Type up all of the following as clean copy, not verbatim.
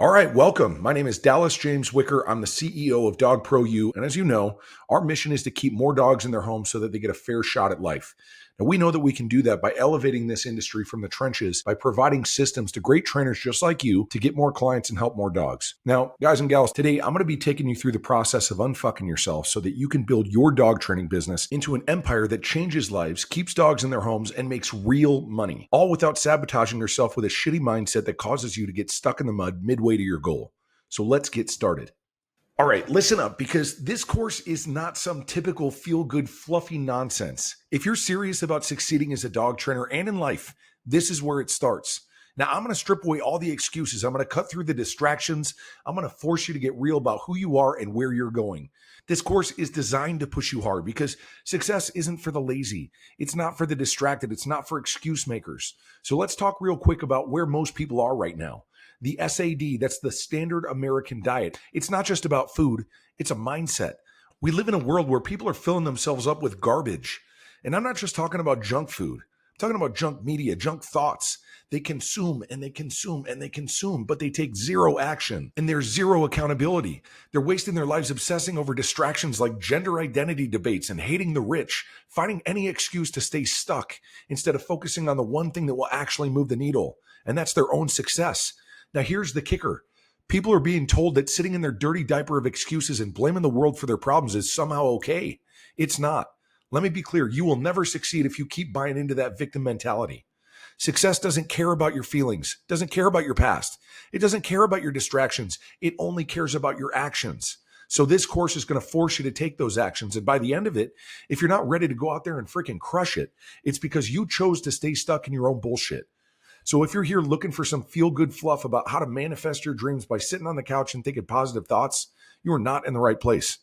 All right, welcome. My name is Dallas James Wicker. I'm the CEO of DogProU. And as you know, our mission is to keep more dogs in their homes so that they get a fair shot at life. Now, we know that we can do that by elevating this industry from the trenches, by providing systems to great trainers just like you to get more clients and help more dogs. Now, guys and gals, today I'm going to be taking you through the process of unfucking yourself so that you can build your dog training business into an empire that changes lives, keeps dogs in their homes, and makes real money, all without sabotaging yourself with a shitty mindset that causes you to get stuck in the mud midway to your goal. So let's get started. All right, listen up, because this course is not some typical feel-good, fluffy nonsense. If you're serious about succeeding as a dog trainer and in life, this is where it starts. Now, I'm going to strip away all the excuses. I'm going to cut through the distractions. I'm going to force you to get real about who you are and where you're going. This course is designed to push you hard because success isn't for the lazy. It's not for the distracted. It's not for excuse makers. So let's talk real quick about where most people are right now. The SAD, that's the standard American diet. It's not just about food, it's a mindset. We live in a world where people are filling themselves up with garbage. And I'm not just talking about junk food. I'm talking about junk media, junk thoughts. They consume and they consume and they consume, but they take zero action and there's zero accountability. They're wasting their lives obsessing over distractions like gender identity debates and hating the rich, finding any excuse to stay stuck instead of focusing on the one thing that will actually move the needle, and that's their own success. Now, here's the kicker. People are being told that sitting in their dirty diaper of excuses and blaming the world for their problems is somehow okay. It's not. Let me be clear. You will never succeed if you keep buying into that victim mentality. Success doesn't care about your feelings, doesn't care about your past. It doesn't care about your distractions. It only cares about your actions. So this course is going to force you to take those actions. And by the end of it, if you're not ready to go out there and freaking crush it, it's because you chose to stay stuck in your own bullshit. So if you're here looking for some feel-good fluff about how to manifest your dreams by sitting on the couch and thinking positive thoughts, you are not in the right place.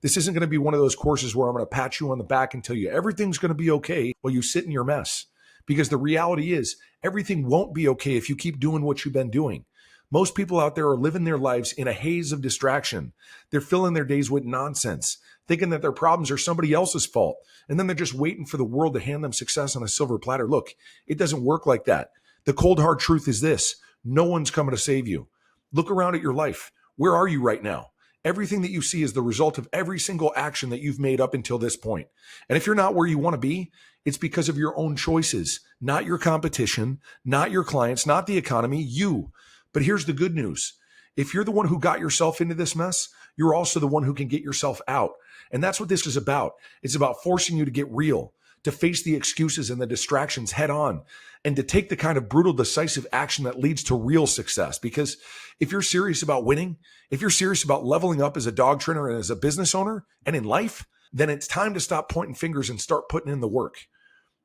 This isn't going to be one of those courses where I'm going to pat you on the back and tell you everything's going to be okay while you sit in your mess. Because the reality is, everything won't be okay if you keep doing what you've been doing. Most people out there are living their lives in a haze of distraction. They're filling their days with nonsense, thinking that their problems are somebody else's fault. And then they're just waiting for the world to hand them success on a silver platter. Look, it doesn't work like that. The cold, hard truth is this: no one's coming to save you. Look around at your life. Where are you right now? Everything that you see is the result of every single action that you've made up until this point. And if you're not where you want to be, it's because of your own choices, not your competition, not your clients, not the economy, you. But here's the good news. If you're the one who got yourself into this mess, you're also the one who can get yourself out. And that's what this is about. It's about forcing you to get real, to face the excuses and the distractions head on, and to take the kind of brutal, decisive action that leads to real success. Because if you're serious about winning, if you're serious about leveling up as a dog trainer and as a business owner and in life, then it's time to stop pointing fingers and start putting in the work.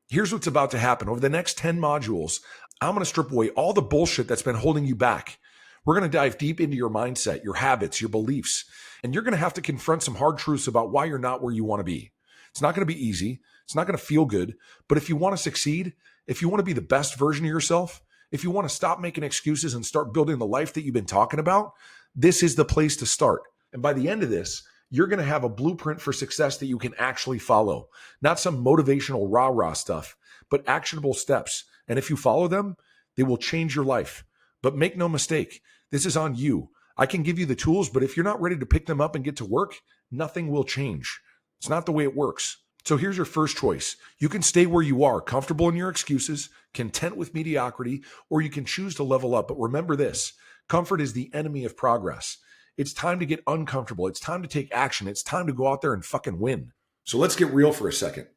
Here's what's about to happen. Over the next 10 modules, I'm going to strip away all the bullshit that's been holding you back. We're going to dive deep into your mindset, your habits, your beliefs, and you're going to have to confront some hard truths about why you're not where you want to be. It's not going to be easy. It's not going to feel good. But if you want to succeed, if you want to be the best version of yourself, if you want to stop making excuses and start building the life that you've been talking about, this is the place to start. And by the end of this, you're going to have a blueprint for success that you can actually follow. Not some motivational rah-rah stuff, but actionable steps. And if you follow them, they will change your life. But make no mistake, this is on you. I can give you the tools, but if you're not ready to pick them up and get to work, nothing will change. It's not the way it works. So here's your first choice. You can stay where you are, comfortable in your excuses, content with mediocrity, or you can choose to level up. But remember this: comfort is the enemy of progress. It's time to get uncomfortable. It's time to take action. It's time to go out there and fucking win. So let's get real for a second.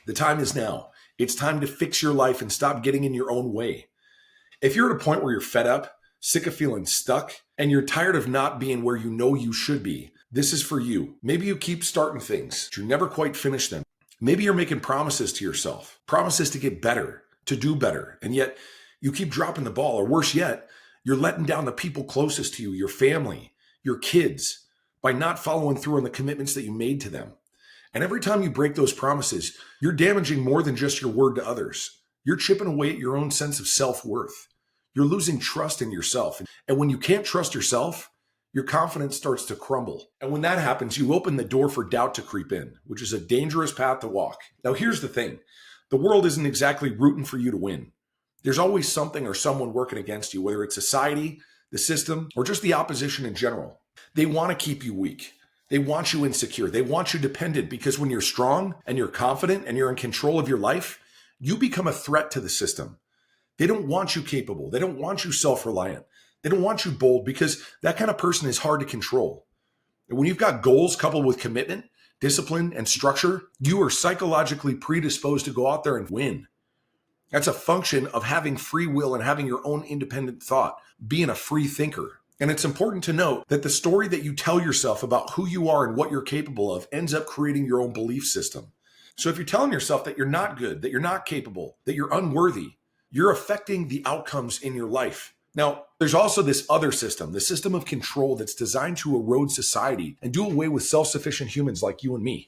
The time is now. It's time to fix your life and stop getting in your own way. If you're at a point where you're fed up, sick of feeling stuck, and you're tired of not being where you know you should be, this is for you. Maybe you keep starting things, but you never quite finish them. Maybe you're making promises to yourself, promises to get better, to do better, and yet you keep dropping the ball, or worse yet, you're letting down the people closest to you, your family, your kids, by not following through on the commitments that you made to them. And every time you break those promises, you're damaging more than just your word to others. You're chipping away at your own sense of self-worth. You're losing trust in yourself. And when you can't trust yourself, your confidence starts to crumble. And when that happens, you open the door for doubt to creep in, which is a dangerous path to walk. Now, here's the thing. The world isn't exactly rooting for you to win. There's always something or someone working against you, whether it's society, the system, or just the opposition in general. They want to keep you weak. They want you insecure. They want you dependent because when you're strong and you're confident and you're in control of your life, you become a threat to the system. They don't want you capable. They don't want you self-reliant. They don't want you bold because that kind of person is hard to control. And when you've got goals coupled with commitment, discipline, and structure, you are psychologically predisposed to go out there and win. That's a function of having free will and having your own independent thought, being a free thinker. And it's important to note that the story that you tell yourself about who you are and what you're capable of ends up creating your own belief system. So if you're telling yourself that you're not good, that you're not capable, that you're unworthy, you're affecting the outcomes in your life. Now, there's also this other system, the system of control that's designed to erode society and do away with self-sufficient humans like you and me.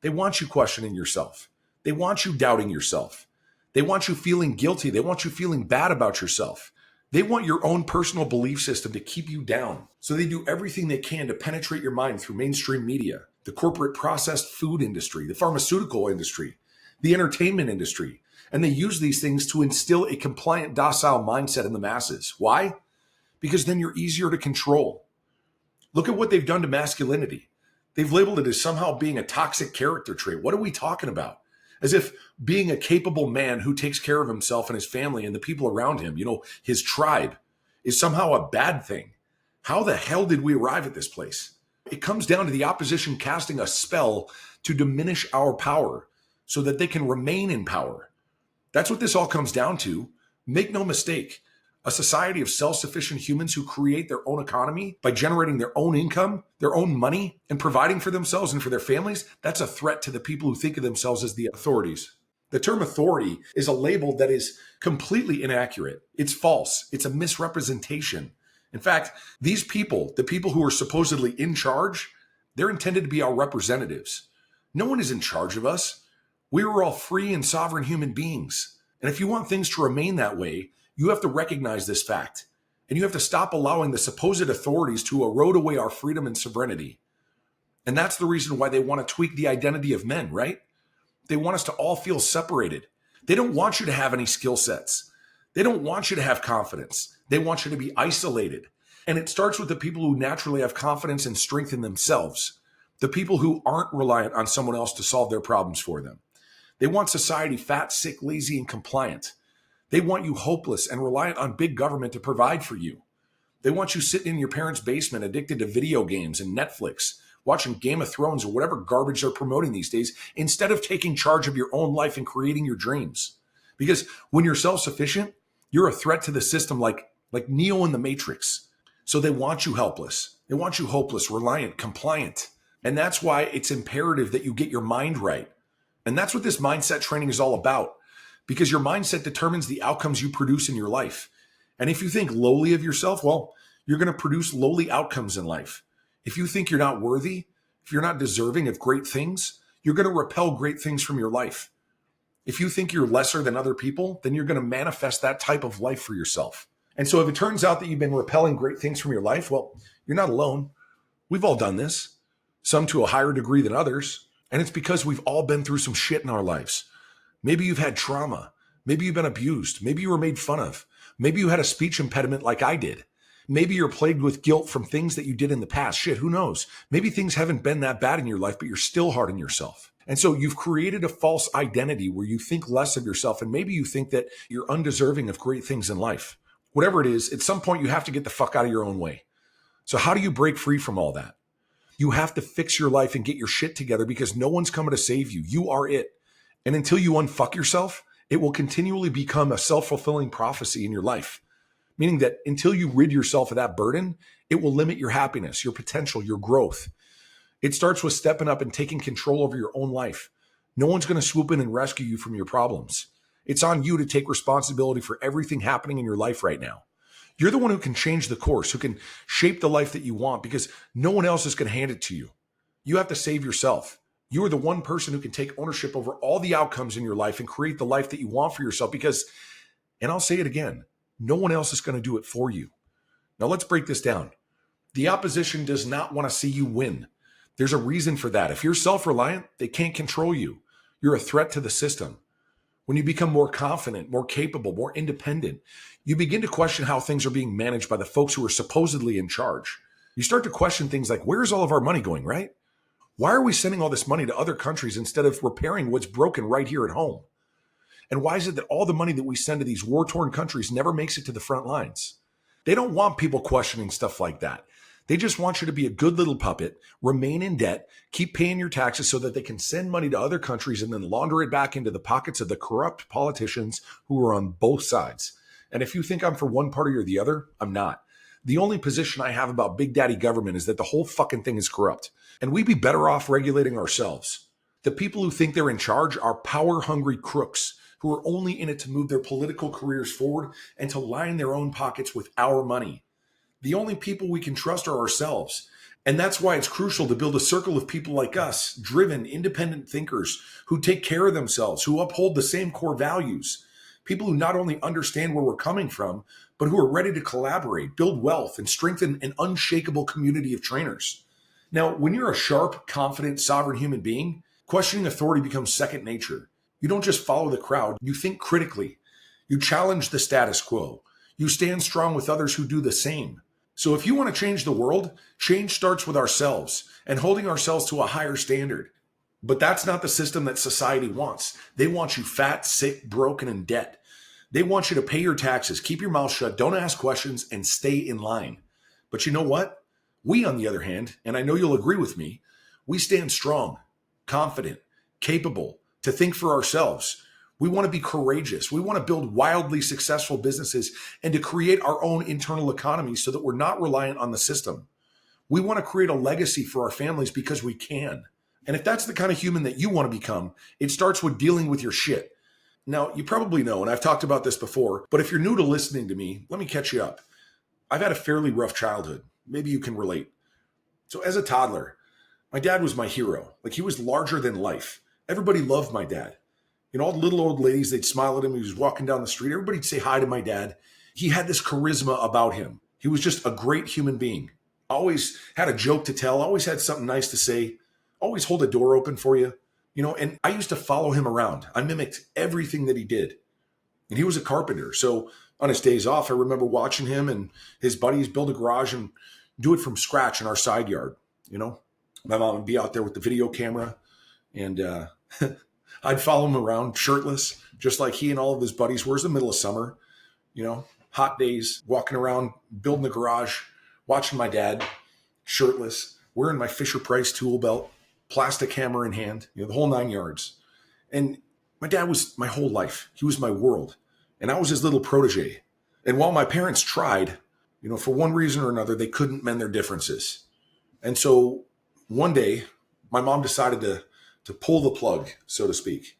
They want you questioning yourself. They want you doubting yourself. They want you feeling guilty. They want you feeling bad about yourself. They want your own personal belief system to keep you down. So they do everything they can to penetrate your mind through mainstream media, the corporate processed food industry, the pharmaceutical industry, the entertainment industry. And they use these things to instill a compliant, docile mindset in the masses. Why? Because then you're easier to control. Look at what they've done to masculinity. They've labeled it as somehow being a toxic character trait. What are we talking about? As if being a capable man who takes care of himself and his family and the people around him, his tribe, is somehow a bad thing. How the hell did we arrive at this place? It comes down to the opposition casting a spell to diminish our power so that they can remain in power. That's what this all comes down to. Make no mistake, a society of self-sufficient humans who create their own economy by generating their own income, their own money, and providing for themselves and for their families, that's a threat to the people who think of themselves as the authorities. The term authority is a label that is completely inaccurate. It's false. It's a misrepresentation. In fact, these people, the people who are supposedly in charge, they're intended to be our representatives. No one is in charge of us. We are all free and sovereign human beings. And if you want things to remain that way, you have to recognize this fact. And you have to stop allowing the supposed authorities to erode away our freedom and sovereignty. And that's the reason why they want to tweak the identity of men, right? They want us to all feel separated. They don't want you to have any skill sets. They don't want you to have confidence. They want you to be isolated. And it starts with the people who naturally have confidence and strength in themselves. The people who aren't reliant on someone else to solve their problems for them. They want society fat, sick, lazy, and compliant. They want you hopeless and reliant on big government to provide for you. They want you sitting in your parents' basement addicted to video games and Netflix, watching Game of Thrones or whatever garbage they're promoting these days, instead of taking charge of your own life and creating your dreams. Because when you're self-sufficient, you're a threat to the system like Neo in the Matrix. So they want you helpless. They want you hopeless, reliant, compliant. And that's why it's imperative that you get your mind right. And that's what this mindset training is all about. Because your mindset determines the outcomes you produce in your life. And if you think lowly of yourself, well, you're going to produce lowly outcomes in life. If you think you're not worthy, if you're not deserving of great things, you're going to repel great things from your life. If you think you're lesser than other people, then you're going to manifest that type of life for yourself. And so if it turns out that you've been repelling great things from your life, well, you're not alone. We've all done this, some to a higher degree than others. And it's because we've all been through some shit in our lives. Maybe you've had trauma. Maybe you've been abused. Maybe you were made fun of. Maybe you had a speech impediment like I did. Maybe you're plagued with guilt from things that you did in the past. Shit, who knows? Maybe things haven't been that bad in your life, but you're still hard on yourself. And so you've created a false identity where you think less of yourself, and maybe you think that you're undeserving of great things in life. Whatever it is, at some point you have to get the fuck out of your own way. So how do you break free from all that? You have to fix your life and get your shit together because no one's coming to save you. You are it. And until you unfuck yourself, it will continually become a self-fulfilling prophecy in your life. Meaning that until you rid yourself of that burden, it will limit your happiness, your potential, your growth. It starts with stepping up and taking control over your own life. No one's going to swoop in and rescue you from your problems. It's on you to take responsibility for everything happening in your life right now. You're the one who can change the course, who can shape the life that you want because no one else is going to hand it to you. You have to save yourself. You are the one person who can take ownership over all the outcomes in your life and create the life that you want for yourself because, and I'll say it again, no one else is going to do it for you. Now let's break this down. The opposition does not want to see you win. There's a reason for that. If you're self-reliant, they can't control you. You're a threat to the system. When you become more confident, more capable, more independent, you begin to question how things are being managed by the folks who are supposedly in charge. You start to question things like, where's all of our money going, right? Why are we sending all this money to other countries instead of repairing what's broken right here at home? And why is it that all the money that we send to these war-torn countries never makes it to the front lines? They don't want people questioning stuff like that. They just want you to be a good little puppet, remain in debt, keep paying your taxes so that they can send money to other countries and then launder it back into the pockets of the corrupt politicians who are on both sides. And if you think I'm for one party or the other, I'm not. The only position I have about Big Daddy government is that the whole fucking thing is corrupt. And we'd be better off regulating ourselves. The people who think they're in charge are power-hungry crooks who are only in it to move their political careers forward and to line their own pockets with our money. The only people we can trust are ourselves. And that's why it's crucial to build a circle of people like us, driven, independent thinkers who take care of themselves, who uphold the same core values. People who not only understand where we're coming from, but who are ready to collaborate, build wealth, and strengthen an unshakable community of trainers. Now, when you're a sharp, confident, sovereign human being, questioning authority becomes second nature. You don't just follow the crowd, you think critically. You challenge the status quo. You stand strong with others who do the same. So if you want to change the world, change starts with ourselves and holding ourselves to a higher standard. But that's not the system that society wants. They want you fat, sick, broken, and debt. They want you to pay your taxes, keep your mouth shut, don't ask questions, and stay in line. But you know what? We, on the other hand, and I know you'll agree with me, we stand strong, confident, capable to think for ourselves. We want to be courageous. We want to build wildly successful businesses and to create our own internal economy so that we're not reliant on the system. We want to create a legacy for our families because we can. And if that's the kind of human that you want to become, it starts with dealing with your shit. Now, you probably know, and I've talked about this before, but if you're new to listening to me, let me catch you up. I've had a fairly rough childhood. Maybe you can relate. So as a toddler, my dad was my hero. Like, he was larger than life. Everybody loved my dad. You know, all the little old ladies, they'd smile at him. He was walking down the street. Everybody'd say hi to my dad. He had this charisma about him. He was just a great human being. Always had a joke to tell. Always had something nice to say. Always hold a door open for you. You know, and I used to follow him around. I mimicked everything that he did. And he was a carpenter. So on his days off, I remember watching him and his buddies build a garage and do it from scratch in our side yard. You know, my mom would be out there with the video camera and I'd follow him around shirtless, just like he and all of his buddies were. It was the middle of summer, you know, hot days, walking around, building the garage, watching my dad shirtless, wearing my Fisher-Price tool belt, plastic hammer in hand, you know, the whole 9 yards. And my dad was my whole life. He was my world. And I was his little protege. And while my parents tried, you know, for one reason or another, they couldn't mend their differences. And so one day, my mom decided to pull the plug, so to speak.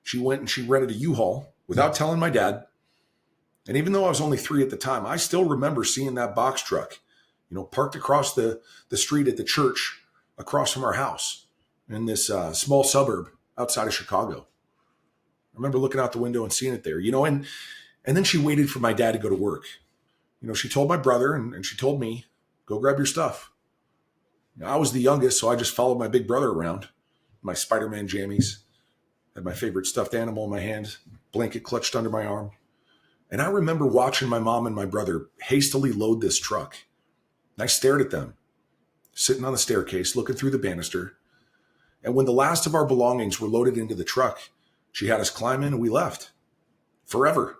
She went and she rented a U-Haul without telling my dad. And even though I was only 3 at the time, I still remember seeing that box truck, you know, parked across the street at the church across from our house in this small suburb outside of Chicago. I remember looking out the window and seeing it there, you know, and then she waited for my dad to go to work. You know, she told my brother and she told me, go grab your stuff. You know, I was the youngest, so I just followed my big brother around. My Spider-Man jammies, had my favorite stuffed animal in my hand, blanket clutched under my arm. And I remember watching my mom and my brother hastily load this truck. And I stared at them, sitting on the staircase, looking through the banister. And when the last of our belongings were loaded into the truck, she had us climb in and we left. Forever.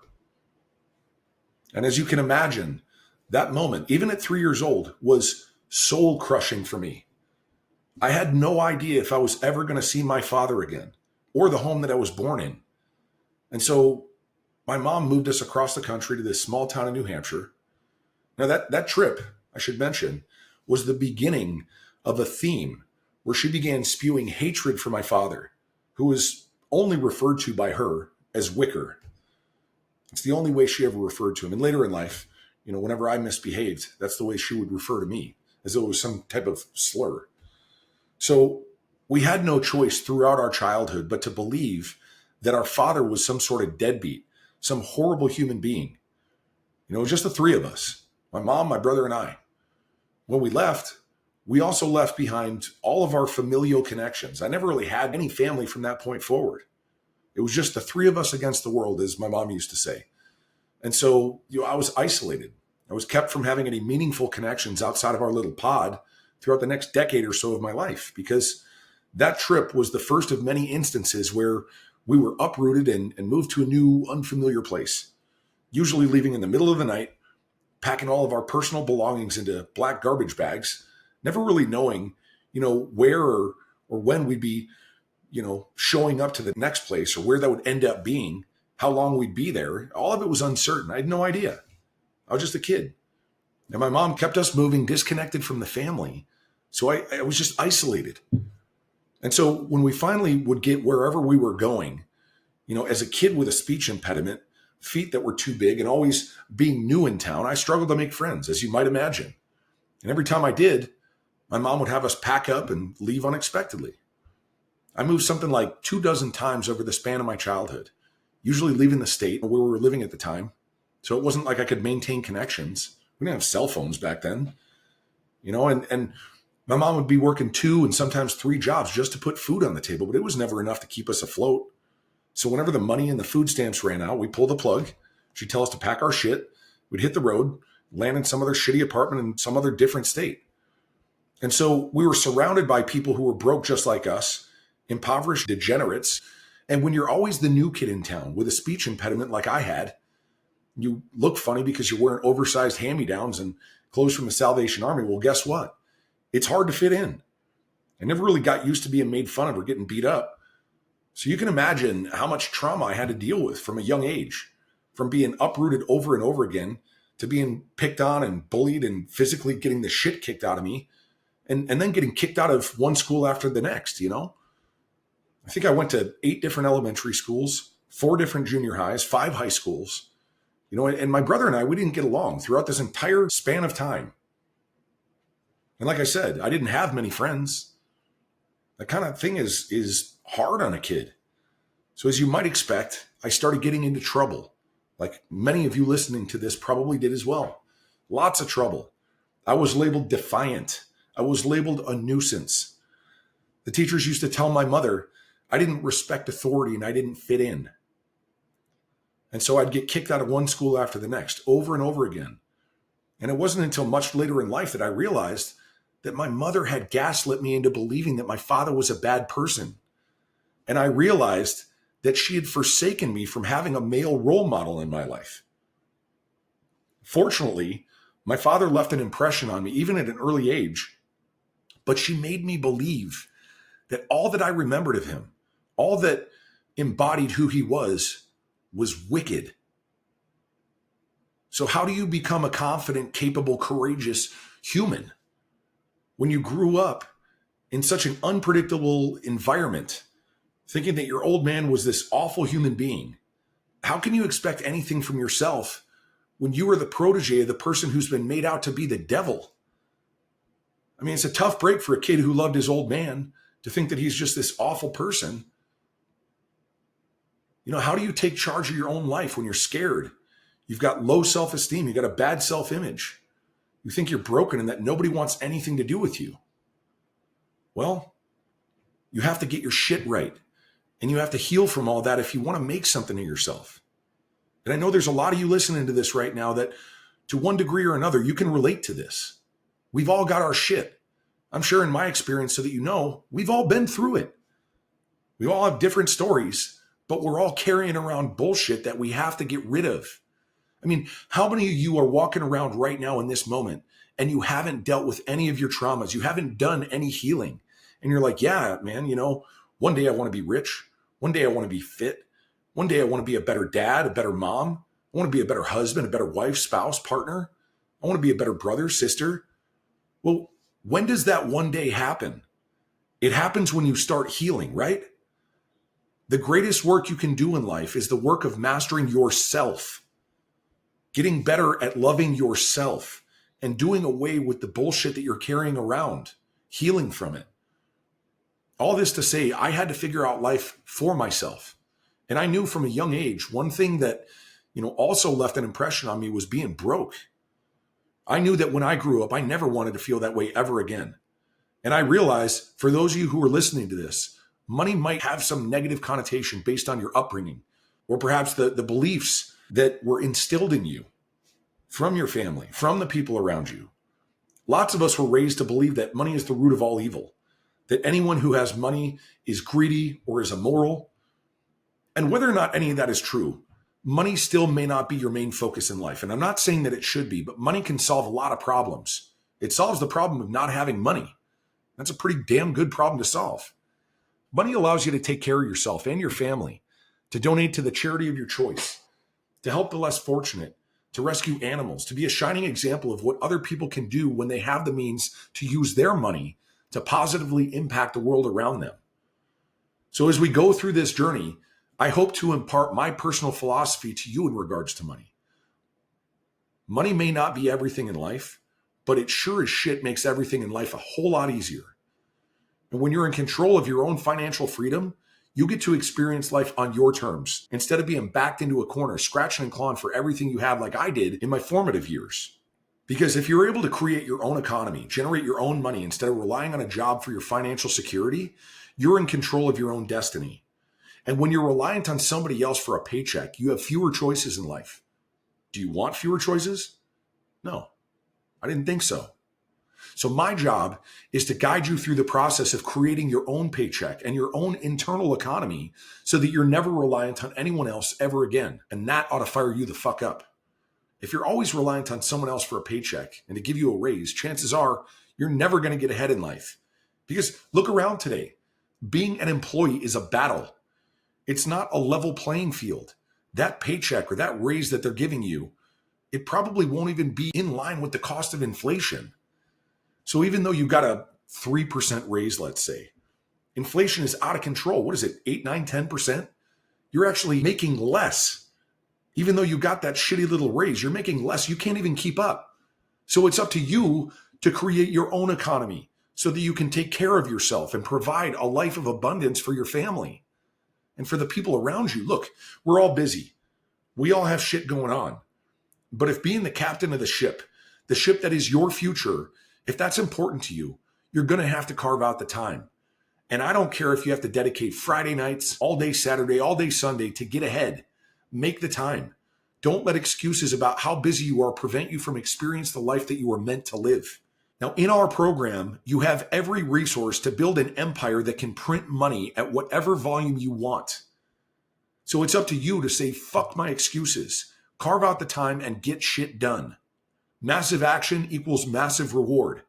And as you can imagine, that moment, even at 3 years old, was soul crushing for me. I had no idea if I was ever going to see my father again or the home that I was born in. And so my mom moved us across the country to this small town in New Hampshire. Now that trip, I should mention, was the beginning of a theme where she began spewing hatred for my father, who was only referred to by her as Wicker. It's the only way she ever referred to him. And later in life, you know, whenever I misbehaved, that's the way she would refer to me, as though it was some type of slur. So we had no choice throughout our childhood but to believe that our father was some sort of deadbeat, some horrible human being. You know, it was just the 3 of us, my mom, my brother, and I. When we left, we also left behind all of our familial connections. I never really had any family from that point forward. It was just the three of us against the world, as my mom used to say. And so, I was isolated. I was kept from having any meaningful connections outside of our little pod throughout the next decade or so of my life, because that trip was the first of many instances where we were uprooted and moved to a new, unfamiliar place, usually leaving in the middle of the night, packing all of our personal belongings into black garbage bags, never really knowing, where or when we'd be, showing up to the next place, or where that would end up being, how long we'd be there. All of it was uncertain. I had no idea. I was just a kid. And my mom kept us moving, disconnected from the family. So I was just isolated. And so when we finally would get wherever we were going, as a kid with a speech impediment, feet that were too big, and always being new in town, I struggled to make friends, as you might imagine. And every time I did, my mom would have us pack up and leave unexpectedly. I moved something like 24 times over the span of my childhood, usually leaving the state where we were living at the time. So it wasn't like I could maintain connections. We didn't have cell phones back then, and my mom would be working 2 and sometimes 3 jobs just to put food on the table, but it was never enough to keep us afloat. So whenever the money and the food stamps ran out, we'd pull the plug. She'd tell us to pack our shit. We'd hit the road, land in some other shitty apartment in some other different state. And so we were surrounded by people who were broke just like us, impoverished degenerates. And when you're always the new kid in town with a speech impediment like I had, you look funny because you're wearing oversized hand-me-downs and clothes from the Salvation Army. Well, guess what? It's hard to fit in. I never really got used to being made fun of or getting beat up. So you can imagine how much trauma I had to deal with from a young age, from being uprooted over and over again to being picked on and bullied and physically getting the shit kicked out of me, and then getting kicked out of one school after the next, I think I went to 8 different elementary schools, 4 different junior highs, 5 high schools, and my brother and I, we didn't get along throughout this entire span of time. And like I said, I didn't have many friends. That kind of thing is hard on a kid. So as you might expect, I started getting into trouble. Like many of you listening to this probably did as well. Lots of trouble. I was labeled defiant. I was labeled a nuisance. The teachers used to tell my mother I didn't respect authority and I didn't fit in. And so I'd get kicked out of one school after the next, over and over again. And it wasn't until much later in life that I realized that my mother had gaslit me into believing that my father was a bad person. And I realized that she had forsaken me from having a male role model in my life. Fortunately, my father left an impression on me, even at an early age, but she made me believe that all that I remembered of him, all that embodied who he was wicked. So how do you become a confident, capable, courageous human when you grew up in such an unpredictable environment, thinking that your old man was this awful human being? How can you expect anything from yourself when you are the protege of the person who's been made out to be the devil? I mean, it's a tough break for a kid who loved his old man to think that he's just this awful person. How do you take charge of your own life when you're scared? You've got low self-esteem. You've got a bad self-image. You think you're broken and that nobody wants anything to do with you. Well, you have to get your shit right. And you have to heal from all that if you want to make something of yourself. And I know there's a lot of you listening to this right now that to one degree or another, you can relate to this. We've all got our shit. I'm sure in my experience, so that we've all been through it. We all have different stories, but we're all carrying around bullshit that we have to get rid of. I mean, how many of you are walking around right now in this moment and you haven't dealt with any of your traumas? You haven't done any healing. And you're like, yeah, man, one day I want to be rich. One day I want to be fit. One day I want to be a better dad, a better mom. I want to be a better husband, a better wife, spouse, partner. I want to be a better brother, sister. Well, when does that one day happen? It happens when you start healing, right? The greatest work you can do in life is the work of mastering yourself, getting better at loving yourself and doing away with the bullshit that you're carrying around, healing from it. All this to say, I had to figure out life for myself. And I knew from a young age, one thing that, also left an impression on me was being broke. I knew that when I grew up, I never wanted to feel that way ever again. And I realized, for those of you who are listening to this, Money might have some negative connotation based on your upbringing, or perhaps the beliefs that were instilled in you from your family, from the people around you. Lots of us were raised to believe that money is the root of all evil, that anyone who has money is greedy or is immoral. And whether or not any of that is true, money still may not be your main focus in life. And I'm not saying that it should be, but money can solve a lot of problems. It solves the problem of not having money. That's a pretty damn good problem to solve. Money allows you to take care of yourself and your family, to donate to the charity of your choice, to help the less fortunate, to rescue animals, to be a shining example of what other people can do when they have the means to use their money to positively impact the world around them. So as we go through this journey, I hope to impart my personal philosophy to you in regards to money. Money may not be everything in life, but it sure as shit makes everything in life a whole lot easier. And when you're in control of your own financial freedom, you get to experience life on your terms instead of being backed into a corner, scratching and clawing for everything you have like I did in my formative years. Because if you're able to create your own economy, generate your own money instead of relying on a job for your financial security, you're in control of your own destiny. And when you're reliant on somebody else for a paycheck, you have fewer choices in life. Do you want fewer choices? No, I didn't think so. So my job is to guide you through the process of creating your own paycheck and your own internal economy so that you're never reliant on anyone else ever again. And that ought to fire you the fuck up. If you're always reliant on someone else for a paycheck and to give you a raise, chances are you're never going to get ahead in life. Because look around today. Being an employee is a battle. It's not a level playing field. That paycheck or that raise that they're giving you, it probably won't even be in line with the cost of inflation. So even though you got a 3% raise, let's say, inflation is out of control. What is it, 8, 9, 10%? You're actually making less. Even though you got that shitty little raise, you're making less. You can't even keep up. So it's up to you to create your own economy so that you can take care of yourself and provide a life of abundance for your family and for the people around you. Look, we're all busy. We all have shit going on. But if being the captain of the ship that is your future, if that's important to you, you're going to have to carve out the time. And I don't care if you have to dedicate Friday nights, all day Saturday, all day Sunday to get ahead. Make the time. Don't let excuses about how busy you are prevent you from experiencing the life that you were meant to live. Now, in our program, you have every resource to build an empire that can print money at whatever volume you want. So it's up to you to say, fuck my excuses. Carve out the time and get shit done. Massive action equals massive reward.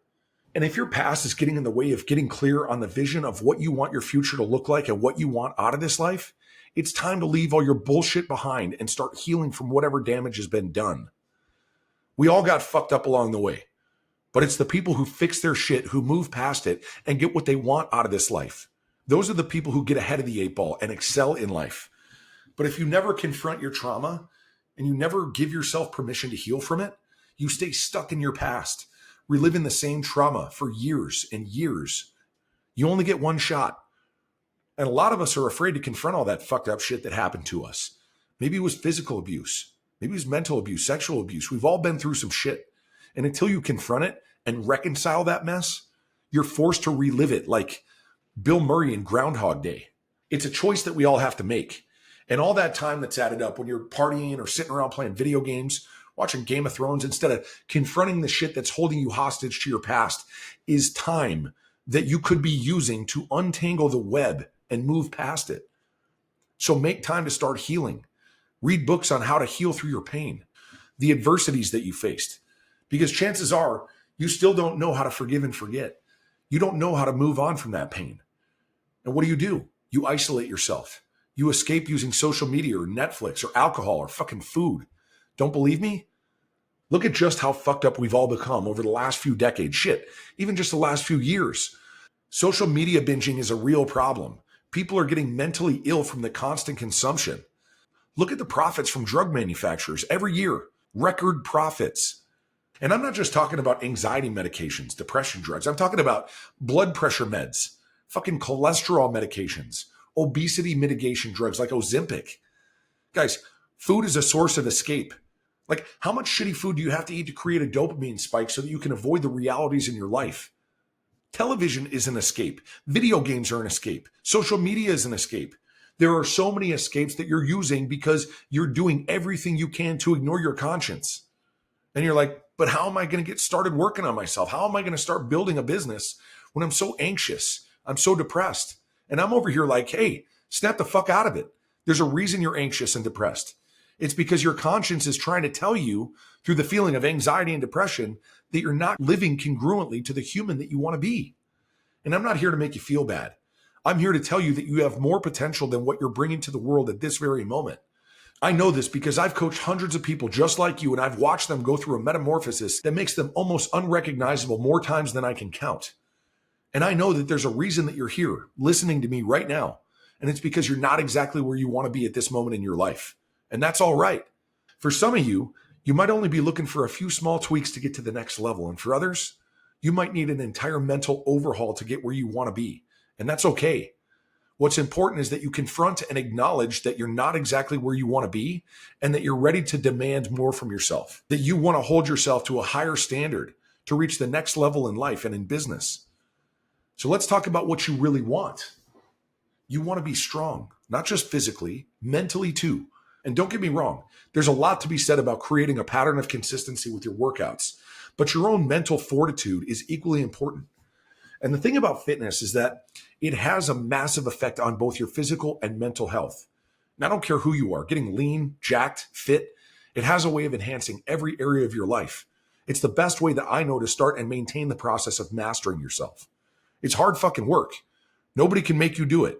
And if your past is getting in the way of getting clear on the vision of what you want your future to look like and what you want out of this life, it's time to leave all your bullshit behind and start healing from whatever damage has been done. We all got fucked up along the way, but it's the people who fix their shit, who move past it and get what they want out of this life. Those are the people who get ahead of the 8 ball and excel in life. But if you never confront your trauma and you never give yourself permission to heal from it, you stay stuck in your past, reliving the same trauma for years and years. You only get one shot. And a lot of us are afraid to confront all that fucked up shit that happened to us. Maybe it was physical abuse. Maybe it was mental abuse, sexual abuse. We've all been through some shit. And until you confront it and reconcile that mess, you're forced to relive it like Bill Murray in Groundhog Day. It's a choice that we all have to make. And all that time that's added up when you're partying or sitting around playing video games, watching Game of Thrones, instead of confronting the shit that's holding you hostage to your past, is time that you could be using to untangle the web and move past it. So make time to start healing. Read books on how to heal through your pain, the adversities that you faced, because chances are you still don't know how to forgive and forget. You don't know how to move on from that pain. And what do? You isolate yourself. You escape using social media or Netflix or alcohol or fucking food. Don't believe me? Look at just how fucked up we've all become over the last few decades. Shit, even just the last few years. Social media binging is a real problem. People are getting mentally ill from the constant consumption. Look at the profits from drug manufacturers every year. Record profits. And I'm not just talking about anxiety medications, depression drugs. I'm talking about blood pressure meds, fucking cholesterol medications, obesity mitigation drugs like Ozempic. Guys, food is a source of escape. Like, how much shitty food do you have to eat to create a dopamine spike so that you can avoid the realities in your life? Television is an escape. Video games are an escape. Social media is an escape. There are so many escapes that you're using because you're doing everything you can to ignore your conscience. And you're like, but how am I going to get started working on myself? How am I going to start building a business when I'm so anxious? I'm so depressed. And I'm over here like, hey, snap the fuck out of it. There's a reason you're anxious and depressed. It's because your conscience is trying to tell you through the feeling of anxiety and depression that you're not living congruently to the human that you want to be. And I'm not here to make you feel bad. I'm here to tell you that you have more potential than what you're bringing to the world at this very moment. I know this because I've coached hundreds of people just like you, and I've watched them go through a metamorphosis that makes them almost unrecognizable more times than I can count. And I know that there's a reason that you're here listening to me right now. And it's because you're not exactly where you want to be at this moment in your life. And that's all right. For some of you, you might only be looking for a few small tweaks to get to the next level. And for others, you might need an entire mental overhaul to get where you want to be. And that's okay. What's important is that you confront and acknowledge that you're not exactly where you want to be and that you're ready to demand more from yourself, that you want to hold yourself to a higher standard to reach the next level in life and in business. So let's talk about what you really want. You want to be strong, not just physically, mentally too. And don't get me wrong, there's a lot to be said about creating a pattern of consistency with your workouts, but your own mental fortitude is equally important. And the thing about fitness is that it has a massive effect on both your physical and mental health. And I don't care who you are, getting lean, jacked, fit, it has a way of enhancing every area of your life. It's the best way that I know to start and maintain the process of mastering yourself. It's hard fucking work. Nobody can make you do it.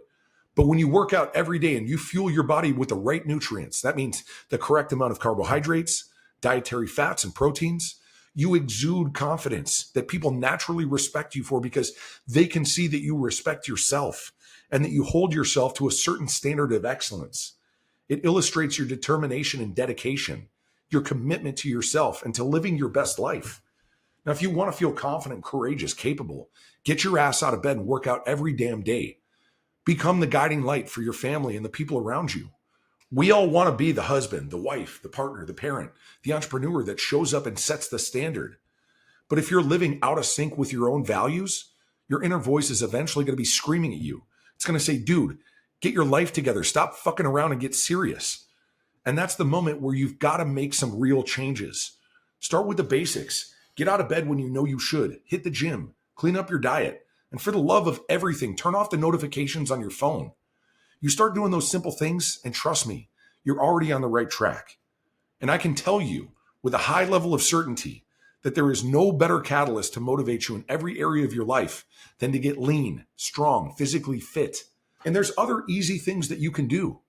But when you work out every day and you fuel your body with the right nutrients, that means the correct amount of carbohydrates, dietary fats, and proteins, you exude confidence that people naturally respect you for because they can see that you respect yourself and that you hold yourself to a certain standard of excellence. It illustrates your determination and dedication, your commitment to yourself and to living your best life. Now, if you want to feel confident, courageous, capable, get your ass out of bed and work out every damn day. Become the guiding light for your family and the people around you. We all want to be the husband, the wife, the partner, the parent, the entrepreneur that shows up and sets the standard. But if you're living out of sync with your own values, your inner voice is eventually going to be screaming at you. It's going to say, dude, get your life together. Stop fucking around and get serious. And that's the moment where you've got to make some real changes. Start with the basics. Get out of bed when you know you should. Hit the gym. Clean up your diet. And for the love of everything, turn off the notifications on your phone. You start doing those simple things, and trust me, you're already on the right track. And I can tell you with a high level of certainty that there is no better catalyst to motivate you in every area of your life than to get lean, strong, physically fit. And there's other easy things that you can do.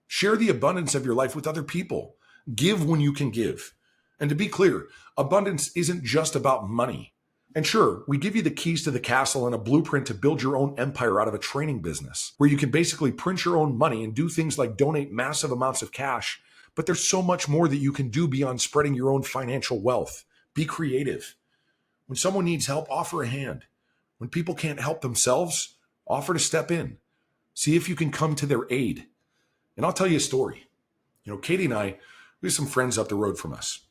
Share the abundance of your life with other people. Give when you can give. And to be clear, abundance isn't just about money. And sure, we give you the keys to the castle and a blueprint to build your own empire out of a training business, where you can basically print your own money and do things like donate massive amounts of cash. But there's so much more that you can do beyond spreading your own financial wealth. Be creative. When someone needs help, offer a hand. When people can't help themselves, offer to step in. See if you can come to their aid. And I'll tell you a story. Katie and I, we have some friends up the road from us.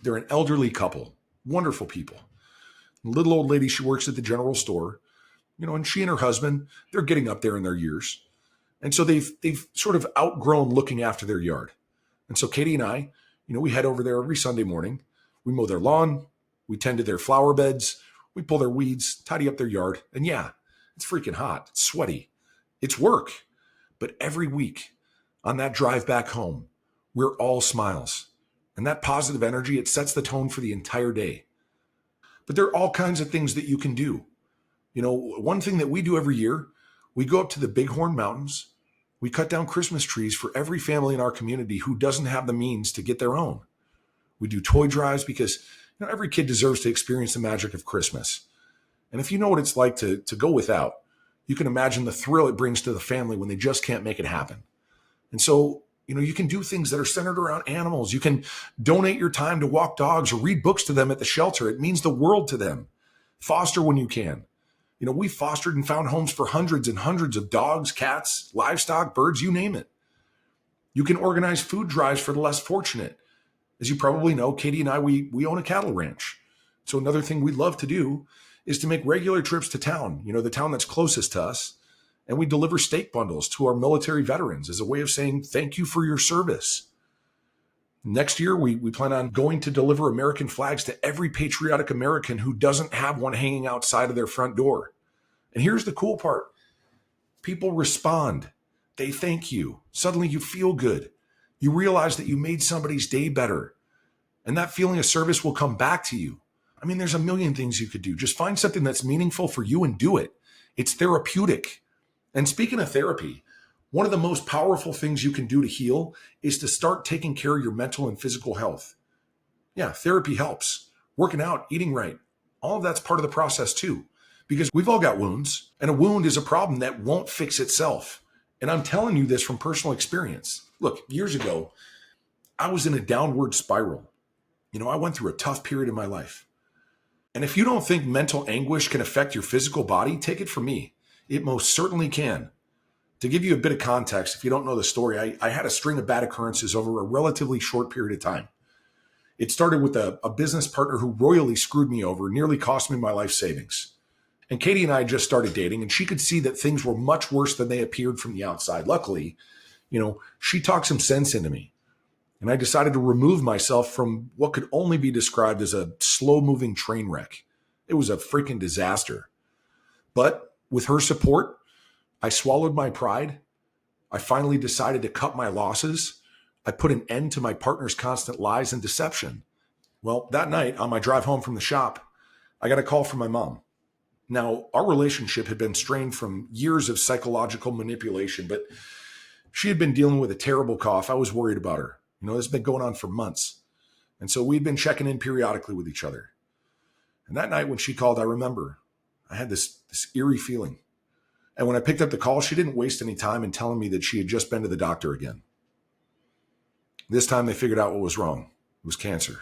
They're an elderly couple, wonderful people. Little old lady, she works at the general store, and she and her husband, they're getting up there in their years. And so they've sort of outgrown looking after their yard. And so Katie and I, we head over there every Sunday morning. We mow their lawn. We tend to their flower beds. We pull their weeds, tidy up their yard. And yeah, it's freaking hot. It's sweaty. It's work. But every week on that drive back home, we're all smiles. And that positive energy, it sets the tone for the entire day. But there are all kinds of things that you can do. One thing that we do every year, we go up to the Bighorn Mountains. We cut down Christmas trees for every family in our community who doesn't have the means to get their own. We do toy drives because every kid deserves to experience the magic of Christmas. And if you know what it's like to go without, you can imagine the thrill it brings to the family when they just can't make it happen. And so, you can do things that are centered around animals. You can donate your time to walk dogs or read books to them at the shelter. It means the world to them. Foster when you can. We fostered and found homes for hundreds and hundreds of dogs, cats, livestock, birds, you name it. You can organize food drives for the less fortunate. As you probably know, Katie and I, we own a cattle ranch. So another thing we love to do is to make regular trips to town, the town that's closest to us, and we deliver steak bundles to our military veterans as a way of saying thank you for your service. Next year, we plan on going to deliver American flags to every patriotic American who doesn't have one hanging outside of their front door. And here's the cool part. People respond. They thank you. Suddenly you feel good. You realize that you made somebody's day better. And that feeling of service will come back to you. I mean, there's a million things you could do. Just find something that's meaningful for you and do it. It's therapeutic. And speaking of therapy, one of the most powerful things you can do to heal is to start taking care of your mental and physical health. Yeah, therapy helps. Working out, eating right, all of that's part of the process too. Because we've all got wounds, and a wound is a problem that won't fix itself. And I'm telling you this from personal experience. Look, years ago, I was in a downward spiral. I went through a tough period in my life. And if you don't think mental anguish can affect your physical body, take it from me. It most certainly can. To give you a bit of context, if you don't know the story, I had a string of bad occurrences over a relatively short period of time. It started with a business partner who royally screwed me over, nearly cost me my life savings. And Katie and I just started dating, and she could see that things were much worse than they appeared from the outside. Luckily, she talked some sense into me. And I decided to remove myself from what could only be described as a slow-moving train wreck. It was a freaking disaster. But with her support, I swallowed my pride. I finally decided to cut my losses. I put an end to my partner's constant lies and deception. Well, that night, on my drive home from the shop, I got a call from my mom. Now, our relationship had been strained from years of psychological manipulation, but she had been dealing with a terrible cough. I was worried about her. This has been going on for months. And so we'd been checking in periodically with each other. And that night when she called, I remember I had this eerie feeling. And when I picked up the call, she didn't waste any time in telling me that she had just been to the doctor again. This time they figured out what was wrong. It was cancer.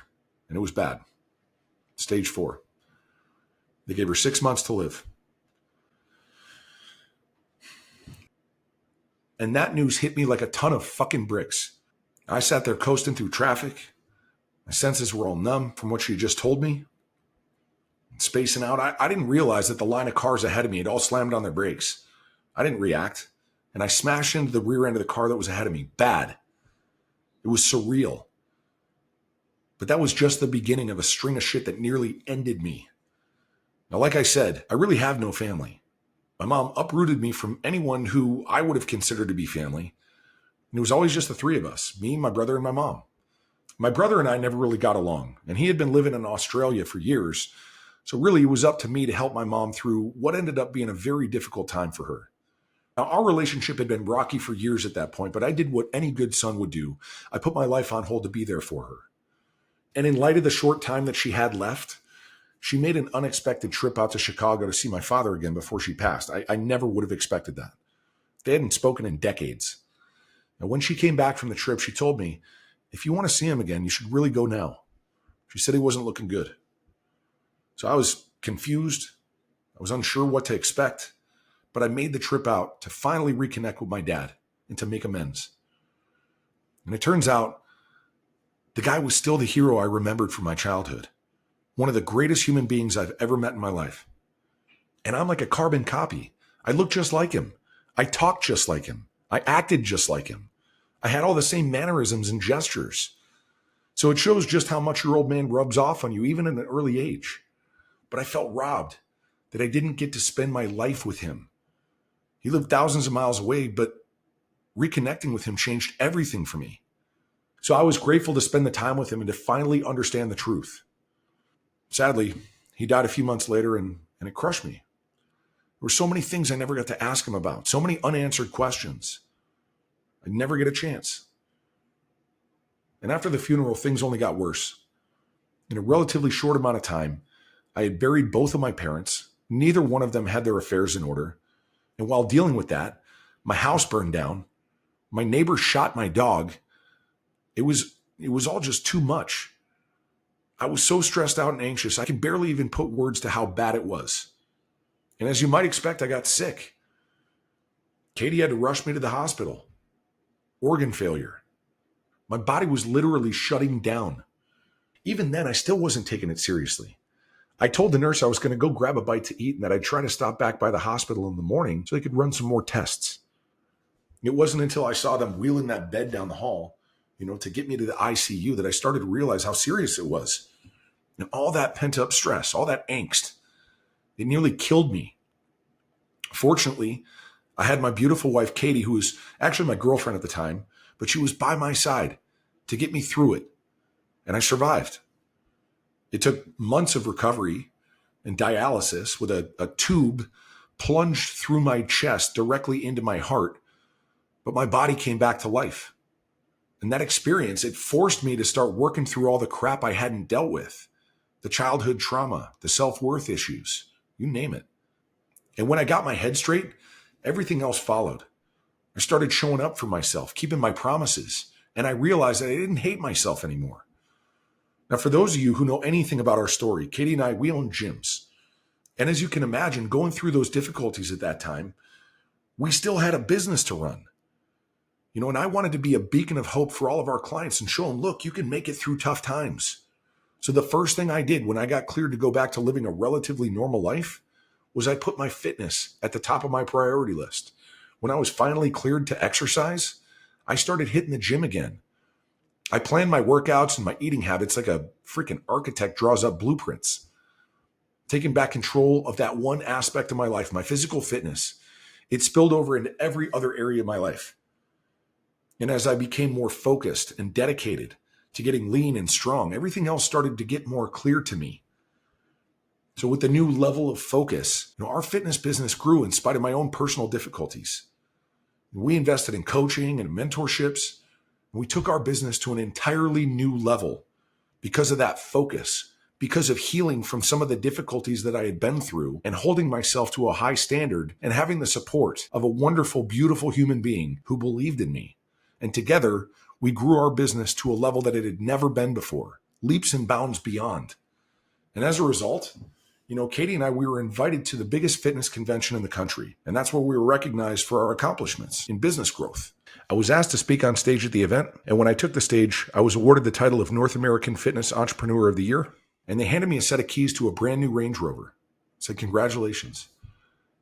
And it was bad. Stage 4. They gave her 6 months to live. And that news hit me like a ton of fucking bricks. I sat there coasting through traffic. My senses were all numb from what she had just told me. Spacing out, I didn't realize that the line of cars ahead of me had all slammed on their brakes. I didn't react, and I smashed into the rear end of the car that was ahead of me. Bad. It was surreal. But that was just the beginning of a string of shit that nearly ended me. Now, like I said, I really have no family. My mom uprooted me from anyone who I would have considered to be family. And it was always just the three of us, me, my brother, and my mom. My brother and I never really got along, and he had been living in Australia for years. So really, it was up to me to help my mom through what ended up being a very difficult time for her. Now, our relationship had been rocky for years at that point, but I did what any good son would do. I put my life on hold to be there for her. And in light of the short time that she had left, she made an unexpected trip out to Chicago to see my father again before she passed. I never would have expected that. They hadn't spoken in decades. Now, when she came back from the trip, she told me, if you want to see him again, you should really go now. She said he wasn't looking good. So I was confused. I was unsure what to expect, but I made the trip out to finally reconnect with my dad and to make amends. And it turns out the guy was still the hero I remembered from my childhood. One of the greatest human beings I've ever met in my life. And I'm like a carbon copy. I look just like him. I talked just like him. I acted just like him. I had all the same mannerisms and gestures. So it shows just how much your old man rubs off on you, even at an early age. But I felt robbed that I didn't get to spend my life with him. He lived thousands of miles away, but reconnecting with him changed everything for me. So I was grateful to spend the time with him and to finally understand the truth. Sadly, he died a few months later, and it crushed me. There were so many things I never got to ask him about, so many unanswered questions. I'd never get a chance. And after the funeral, things only got worse. In a relatively short amount of time, I had buried both of my parents. Neither one of them had their affairs in order. And while dealing with that, my house burned down. My neighbor shot my dog. It was all just too much. I was so stressed out and anxious, I can barely even put words to how bad it was. And as you might expect, I got sick. Katie had to rush me to the hospital. Organ failure. My body was literally shutting down. Even then, I still wasn't taking it seriously. I told the nurse I was going to go grab a bite to eat and that I'd try to stop back by the hospital in the morning so they could run some more tests. It wasn't until I saw them wheeling that bed down the hall, to get me to the ICU that I started to realize how serious it was. And all that pent up stress, all that angst, it nearly killed me. Fortunately, I had my beautiful wife, Katie, who was actually my girlfriend at the time, but she was by my side to get me through it. And I survived. It took months of recovery and dialysis with a tube plunged through my chest directly into my heart, but my body came back to life. And that experience, it forced me to start working through all the crap I hadn't dealt with, the childhood trauma, the self-worth issues, you name it. And when I got my head straight, everything else followed. I started showing up for myself, keeping my promises, and I realized that I didn't hate myself anymore. Now, for those of you who know anything about our story, Katie and I, we own gyms. And as you can imagine, going through those difficulties at that time, we still had a business to run. And I wanted to be a beacon of hope for all of our clients and show them, look, you can make it through tough times. So the first thing I did when I got cleared to go back to living a relatively normal life was I put my fitness at the top of my priority list. When I was finally cleared to exercise, I started hitting the gym again. I planned my workouts and my eating habits like a freaking architect draws up blueprints. Taking back control of that one aspect of my life, my physical fitness, it spilled over into every other area of my life. And as I became more focused and dedicated to getting lean and strong, everything else started to get more clear to me. So with the new level of focus, our fitness business grew in spite of my own personal difficulties. We invested in coaching and mentorships. We took our business to an entirely new level because of that focus, because of healing from some of the difficulties that I had been through and holding myself to a high standard and having the support of a wonderful, beautiful human being who believed in me. And together, we grew our business to a level that it had never been before, leaps and bounds beyond. And as a result, Katie and I, we were invited to the biggest fitness convention in the country. And that's where we were recognized for our accomplishments in business growth. I was asked to speak on stage at the event. And when I took the stage, I was awarded the title of North American Fitness Entrepreneur of the Year. And they handed me a set of keys to a brand new Range Rover. Said, congratulations.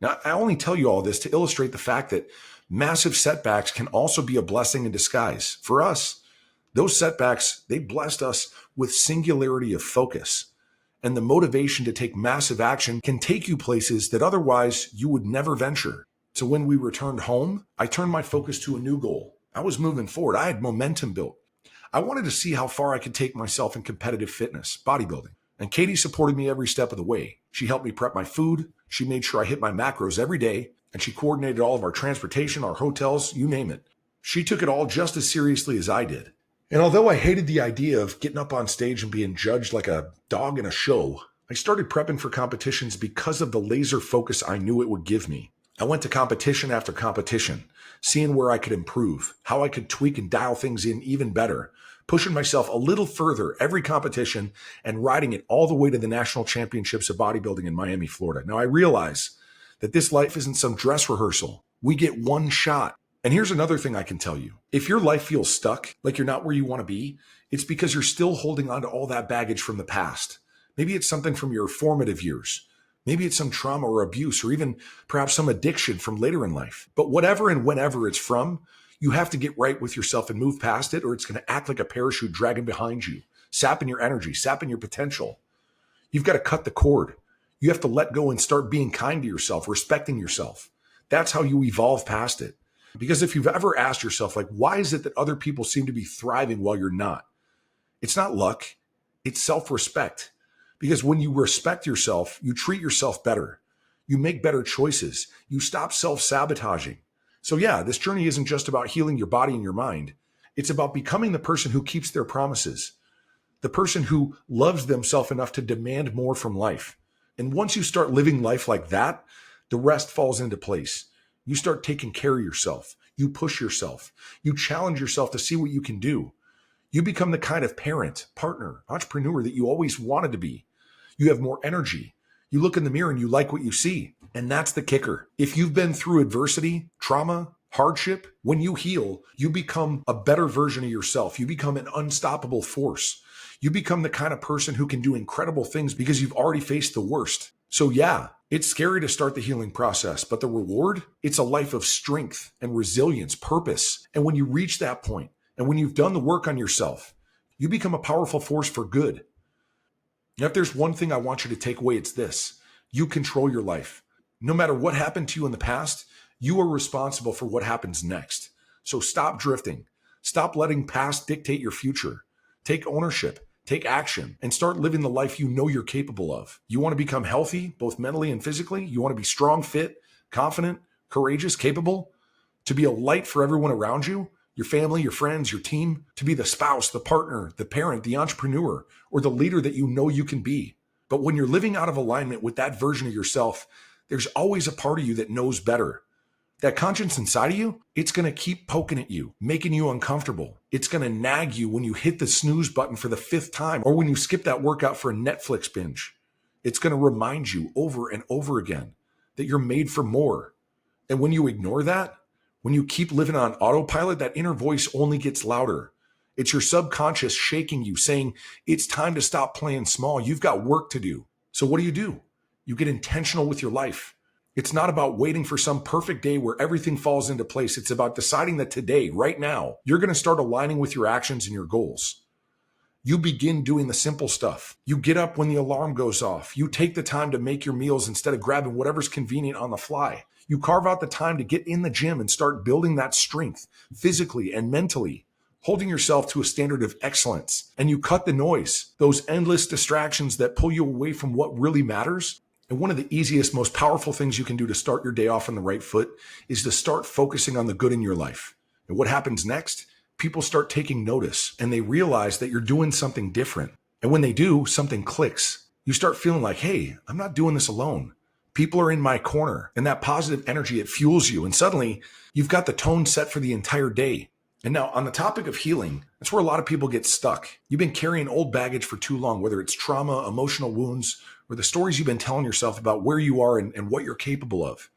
Now, I only tell you all this to illustrate the fact that massive setbacks can also be a blessing in disguise. For us, those setbacks, they blessed us with singularity of focus. And the motivation to take massive action can take you places that otherwise you would never venture. So when we returned home, I turned my focus to a new goal. I was moving forward. I had momentum built. I wanted to see how far I could take myself in competitive fitness, bodybuilding. And Katie supported me every step of the way. She helped me prep my food. She made sure I hit my macros every day. And she coordinated all of our transportation, our hotels, you name it. She took it all just as seriously as I did. And although I hated the idea of getting up on stage and being judged like a dog in a show, I started prepping for competitions because of the laser focus I knew it would give me. I went to competition after competition, seeing where I could improve, how I could tweak and dial things in even better, pushing myself a little further every competition and riding it all the way to the national championships of bodybuilding in Miami, Florida. Now I realize that this life isn't some dress rehearsal. We get one shot. And here's another thing I can tell you. If your life feels stuck, like you're not where you want to be, it's because you're still holding on to all that baggage from the past. Maybe it's something from your formative years. Maybe it's some trauma or abuse, or even perhaps some addiction from later in life. But whatever and whenever it's from, you have to get right with yourself and move past it, or it's going to act like a parachute dragging behind you, sapping your energy, sapping your potential. You've got to cut the cord. You have to let go and start being kind to yourself, respecting yourself. That's how you evolve past it. Because if you've ever asked yourself, why is it that other people seem to be thriving while you're not? It's not luck. It's self-respect. Because when you respect yourself, you treat yourself better. You make better choices. You stop self-sabotaging. So yeah, this journey isn't just about healing your body and your mind. It's about becoming the person who keeps their promises, the person who loves themselves enough to demand more from life. And once you start living life like that, the rest falls into place. You start taking care of yourself. You push yourself. You challenge yourself to see what you can do. You become the kind of parent, partner, entrepreneur that you always wanted to be. You have more energy. You look in the mirror and you like what you see. And that's the kicker. If you've been through adversity, trauma, hardship, when you heal, you become a better version of yourself. You become an unstoppable force. You become the kind of person who can do incredible things because you've already faced the worst. So yeah, it's scary to start the healing process, but the reward, it's a life of strength and resilience, purpose. And when you reach that point, and when you've done the work on yourself, you become a powerful force for good. Now, if there's one thing I want you to take away, it's this: you control your life. No matter what happened to you in the past, you are responsible for what happens next. So stop drifting. Stop letting past dictate your future. Take ownership, take action, and start living the life you know you're capable of. You want to become healthy, both mentally and physically? You want to be strong, fit, confident, courageous, capable? To be a light for everyone around you? Your family, your friends, your team? To be the spouse, the partner, the parent, the entrepreneur, or the leader that you know you can be? But when you're living out of alignment with that version of yourself, there's always a part of you that knows better. That conscience inside of you, it's going to keep poking at you, making you uncomfortable. It's going to nag you when you hit the snooze button for the 5th time or when you skip that workout for a Netflix binge. It's going to remind you over and over again that you're made for more. And when you ignore that, when you keep living on autopilot, that inner voice only gets louder. It's your subconscious shaking you, saying, it's time to stop playing small. You've got work to do. So what do? You get intentional with your life. It's not about waiting for some perfect day where everything falls into place. It's about deciding that today, right now, you're going to start aligning with your actions and your goals. You begin doing the simple stuff. You get up when the alarm goes off. You take the time to make your meals instead of grabbing whatever's convenient on the fly. You carve out the time to get in the gym and start building that strength physically and mentally, holding yourself to a standard of excellence. And you cut the noise, those endless distractions that pull you away from what really matters. And one of the easiest, most powerful things you can do to start your day off on the right foot is to start focusing on the good in your life. And what happens next? People start taking notice and they realize that you're doing something different. And when they do, something clicks. You start feeling like, hey, I'm not doing this alone. People are in my corner, and that positive energy, it fuels you. And suddenly you've got the tone set for the entire day. And now on the topic of healing, that's where a lot of people get stuck. You've been carrying old baggage for too long, whether it's trauma, emotional wounds, or the stories you've been telling yourself about where you are and what you're capable of.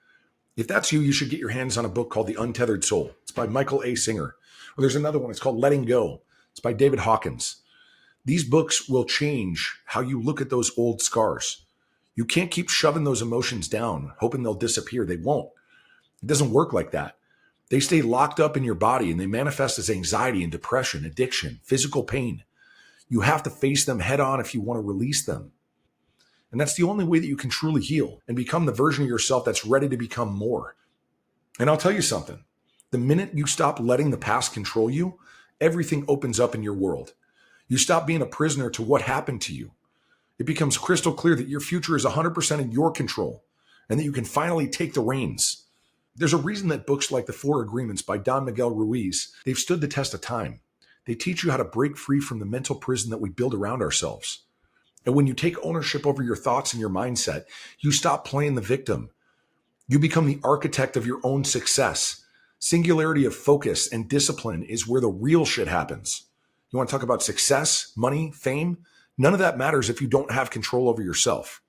If that's you, you should get your hands on a book called The Untethered Soul. It's by Michael A. Singer. Or there's another one. It's called Letting Go. It's by David Hawkins. These books will change how you look at those old scars. You can't keep shoving those emotions down, hoping they'll disappear. They won't. It doesn't work like that. They stay locked up in your body and they manifest as anxiety and depression, addiction, physical pain. You have to face them head on if you want to release them. And that's the only way that you can truly heal and become the version of yourself that's ready to become more. And I'll tell you something. The minute you stop letting the past control you, everything opens up in your world. You stop being a prisoner to what happened to you. It becomes crystal clear that your future is 100% in your control and that you can finally take the reins. There's a reason that books like The 4 Agreements by Don Miguel Ruiz, they've stood the test of time. They teach you how to break free from the mental prison that we build around ourselves. And when you take ownership over your thoughts and your mindset, you stop playing the victim. You become the architect of your own success. Singularity of focus and discipline is where the real shit happens. You want to talk about success, money, fame? None of that matters if you don't have control over yourself.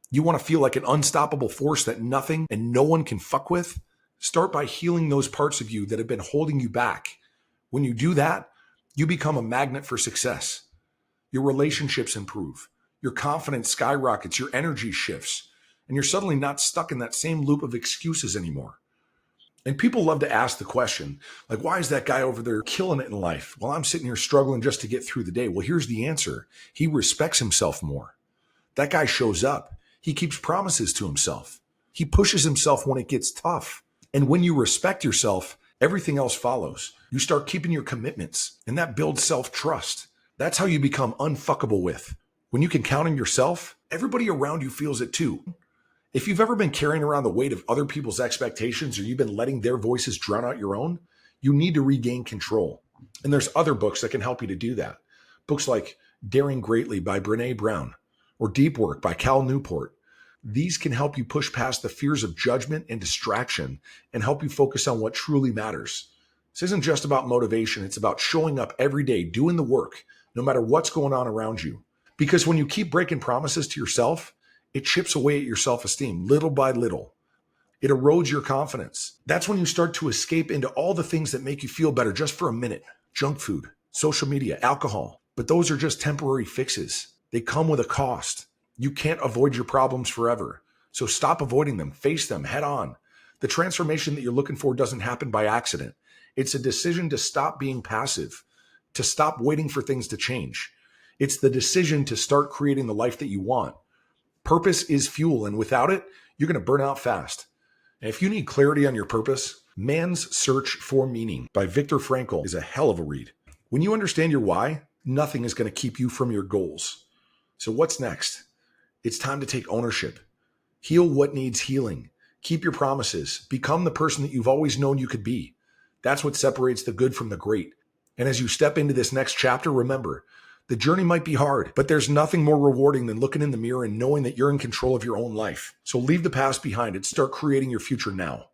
You want to feel like an unstoppable force that nothing and no one can fuck with? Start by healing those parts of you that have been holding you back. When you do that, you become a magnet for success. Your relationships improve. Your confidence skyrockets. Your energy shifts. And you're suddenly not stuck in that same loop of excuses anymore. And people love to ask the question, like, why is that guy over there killing it in life while I'm sitting here struggling just to get through the day? Well, here's the answer. He respects himself more. That guy shows up. He keeps promises to himself. He pushes himself when it gets tough. And when you respect yourself, everything else follows. You start keeping your commitments, and that builds self-trust. That's how you become unfuckable with. When you can count on yourself, everybody around you feels it too. If you've ever been carrying around the weight of other people's expectations or you've been letting their voices drown out your own, you need to regain control. And there's other books that can help you to do that. Books like Daring Greatly by Brené Brown or Deep Work by Cal Newport. These can help you push past the fears of judgment and distraction and help you focus on what truly matters. This isn't just about motivation. It's about showing up every day, doing the work, no matter what's going on around you. Because when you keep breaking promises to yourself, it chips away at your self-esteem little by little. It erodes your confidence. That's when you start to escape into all the things that make you feel better just for a minute. Junk food, social media, alcohol. But those are just temporary fixes. They come with a cost. You can't avoid your problems forever. So stop avoiding them, face them head on. The transformation that you're looking for doesn't happen by accident. It's a decision to stop being passive, to stop waiting for things to change. It's the decision to start creating the life that you want. Purpose is fuel, and without it, you're going to burn out fast. And if you need clarity on your purpose, Man's Search for Meaning by Viktor Frankl is a hell of a read. When you understand your why, nothing is going to keep you from your goals. So what's next? It's time to take ownership. Heal what needs healing. Keep your promises. Become the person that you've always known you could be. That's what separates the good from the great. And as you step into this next chapter, remember, the journey might be hard, but there's nothing more rewarding than looking in the mirror and knowing that you're in control of your own life. So leave the past behind and start creating your future now.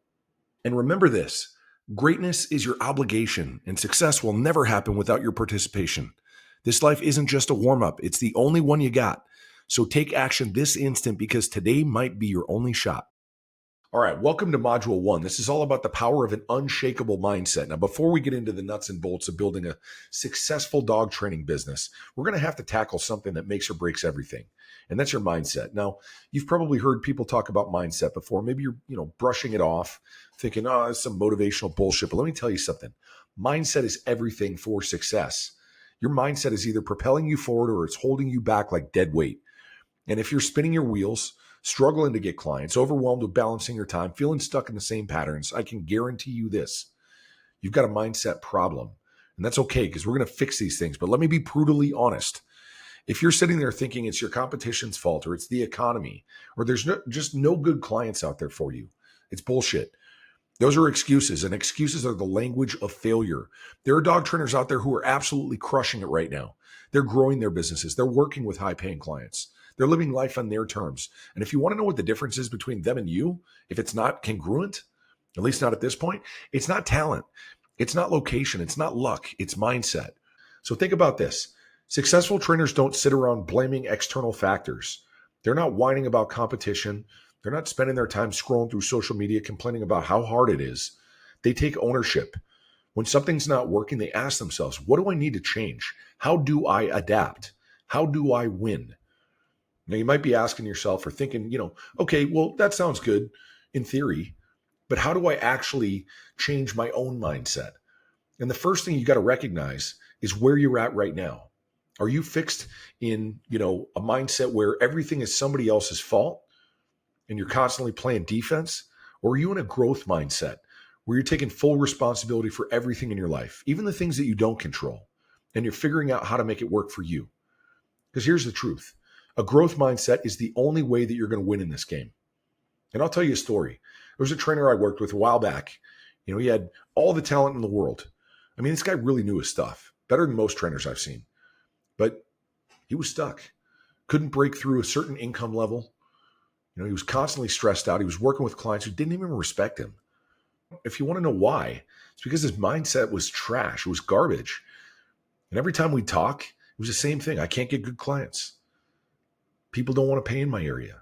And remember this, greatness is your obligation, and success will never happen without your participation. This life isn't just a warm-up, it's the only one you got. So take action this instant, because today might be your only shot. All right, welcome to Module 1. This is all about the power of an unshakable mindset. Now, before we get into the nuts and bolts of building a successful dog training business, we're going to have to tackle something that makes or breaks everything, and that's your mindset. Now, you've probably heard people talk about mindset before. Maybe you're brushing it off, thinking, oh, it's some motivational bullshit. But let me tell you something. Mindset is everything for success. Your mindset is either propelling you forward or it's holding you back like dead weight. And if you're spinning your wheels, struggling to get clients, overwhelmed with balancing your time, feeling stuck in the same patterns, I can guarantee you this. You've got a mindset problem. And that's okay, because we're going to fix these things. But let me be brutally honest. If you're sitting there thinking it's your competition's fault, or it's the economy, or there's just no good clients out there for you, it's bullshit. Those are excuses, and excuses are the language of failure. There are dog trainers out there who are absolutely crushing it right now. They're growing their businesses. They're working with high-paying clients. They're living life on their terms. And if you want to know what the difference is between them and you, if it's not congruent, at least not at this point, it's not talent. It's not location. It's not luck. It's mindset. So think about this. Successful trainers don't sit around blaming external factors. They're not whining about competition. They're not spending their time scrolling through social media complaining about how hard it is. They take ownership. When something's not working, they ask themselves, what do I need to change? How do I adapt? How do I win? Now, you might be asking yourself or thinking, okay, well, that sounds good in theory, but how do I actually change my own mindset? And the first thing you got to recognize is where you're at right now. Are you fixed in, a mindset where everything is somebody else's fault and you're constantly playing defense? Or are you in a growth mindset where you're taking full responsibility for everything in your life, even the things that you don't control, and you're figuring out how to make it work for you? Because here's the truth. A growth mindset is the only way that you're going to win in this game. And I'll tell you a story. There was a trainer I worked with a while back. He had all the talent in the world. I mean, this guy really knew his stuff, better than most trainers I've seen. But he was stuck. Couldn't break through a certain income level. He was constantly stressed out. He was working with clients who didn't even respect him. If you want to know why, it's because his mindset was trash. It was garbage. And every time we talk, it was the same thing. I can't get good clients. People don't want to pay in my area.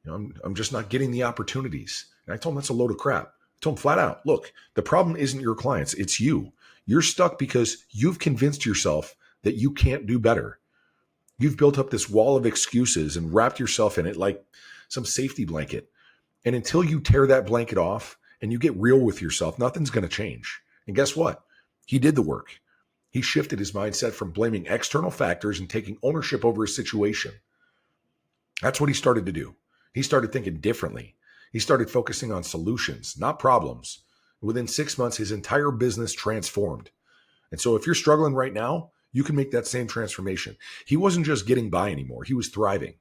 I'm just not getting the opportunities. And I told him that's a load of crap. I told him flat out, look, the problem isn't your clients. It's you. You're stuck because you've convinced yourself that you can't do better. You've built up this wall of excuses and wrapped yourself in it like some safety blanket. And until you tear that blanket off and you get real with yourself, nothing's going to change. And guess what? He did the work. He shifted his mindset from blaming external factors and taking ownership over his situation. That's what he started to do. He started thinking differently. He started focusing on solutions, not problems. Within 6 months, his entire business transformed. And so if you're struggling right now, you can make that same transformation. He wasn't just getting by anymore. He was thriving.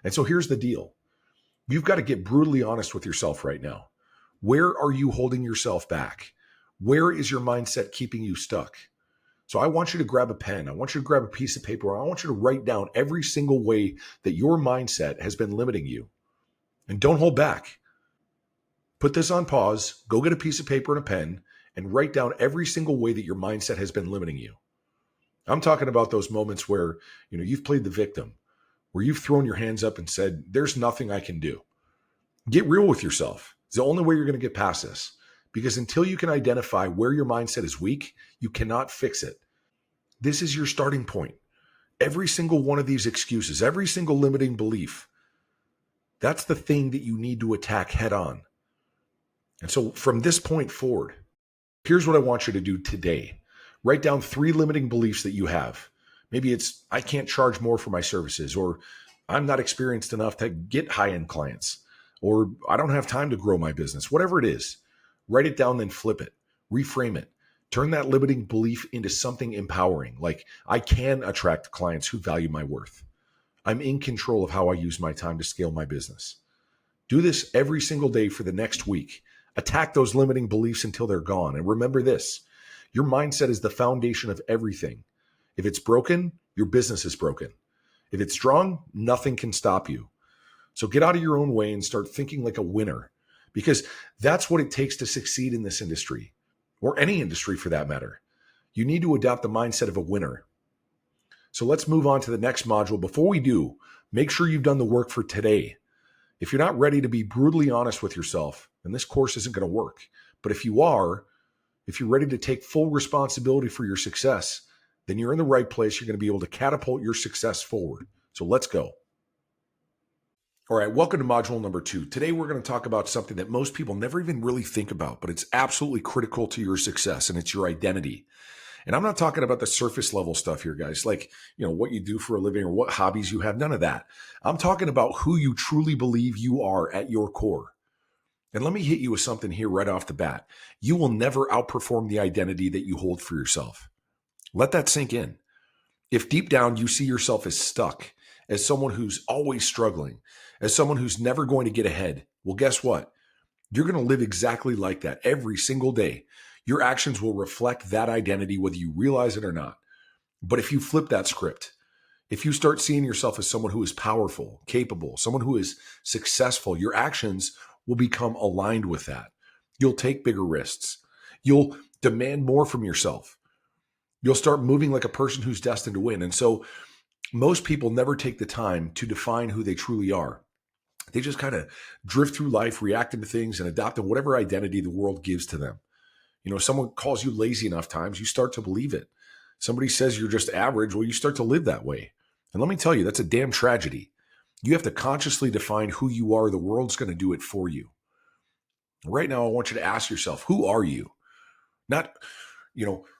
And so here's the deal. You've got to get brutally honest with yourself right now. Where are you holding yourself back? Where is your mindset keeping you stuck? So I want you to grab a pen. I want you to grab a piece of paper. I want you to write down every single way that your mindset has been limiting you. And don't hold back. Put this on pause, go get a piece of paper and a pen, and write down every single way that your mindset has been limiting you. I'm talking about those moments where, you've played the victim, where you've thrown your hands up and said, there's nothing I can do. Get real with yourself. It's the only way you're going to get past this. Because until you can identify where your mindset is weak, you cannot fix it. This is your starting point. Every single one of these excuses, every single limiting belief, that's the thing that you need to attack head on. And so from this point forward, here's what I want you to do today. Write down 3 limiting beliefs that you have. Maybe it's, I can't charge more for my services, or I'm not experienced enough to get high-end clients, or I don't have time to grow my business. Whatever it is, write it down, then flip it, reframe it. Turn that limiting belief into something empowering, like I can attract clients who value my worth. I'm in control of how I use my time to scale my business. Do this every single day for the next week. Attack those limiting beliefs until they're gone. And remember this, your mindset is the foundation of everything. If it's broken, your business is broken. If it's strong, nothing can stop you. So get out of your own way and start thinking like a winner, because that's what it takes to succeed in this industry, or any industry for that matter. You need to adopt the mindset of a winner. So let's move on to the next module. Before we do, make sure you've done the work for today. If you're not ready to be brutally honest with yourself, then this course isn't going to work. But if you are, if you're ready to take full responsibility for your success, then you're in the right place. You're going to be able to catapult your success forward. So let's go. All right, welcome to module number 2. Today, we're going to talk about something that most people never even really think about, but it's absolutely critical to your success, and it's your identity. And I'm not talking about the surface level stuff here, guys, like, what you do for a living or what hobbies you have, none of that. I'm talking about who you truly believe you are at your core. And let me hit you with something here right off the bat. You will never outperform the identity that you hold for yourself. Let that sink in. If deep down you see yourself as stuck, as someone who's always struggling, as someone who's never going to get ahead, well, guess what? You're going to live exactly like that every single day. Your actions will reflect that identity, whether you realize it or not. But if you flip that script, if you start seeing yourself as someone who is powerful, capable, someone who is successful, your actions will become aligned with that. You'll take bigger risks. You'll demand more from yourself. You'll start moving like a person who's destined to win. And so most people never take the time to define who they truly are. They just kind of drift through life, reacting to things and adopting whatever identity the world gives to them. Someone calls you lazy enough times, you start to believe it. Somebody says you're just average, well, you start to live that way. And let me tell you, that's a damn tragedy. You have to consciously define who you are. The world's going to do it for you. Right now, I want you to ask yourself, who are you? Not,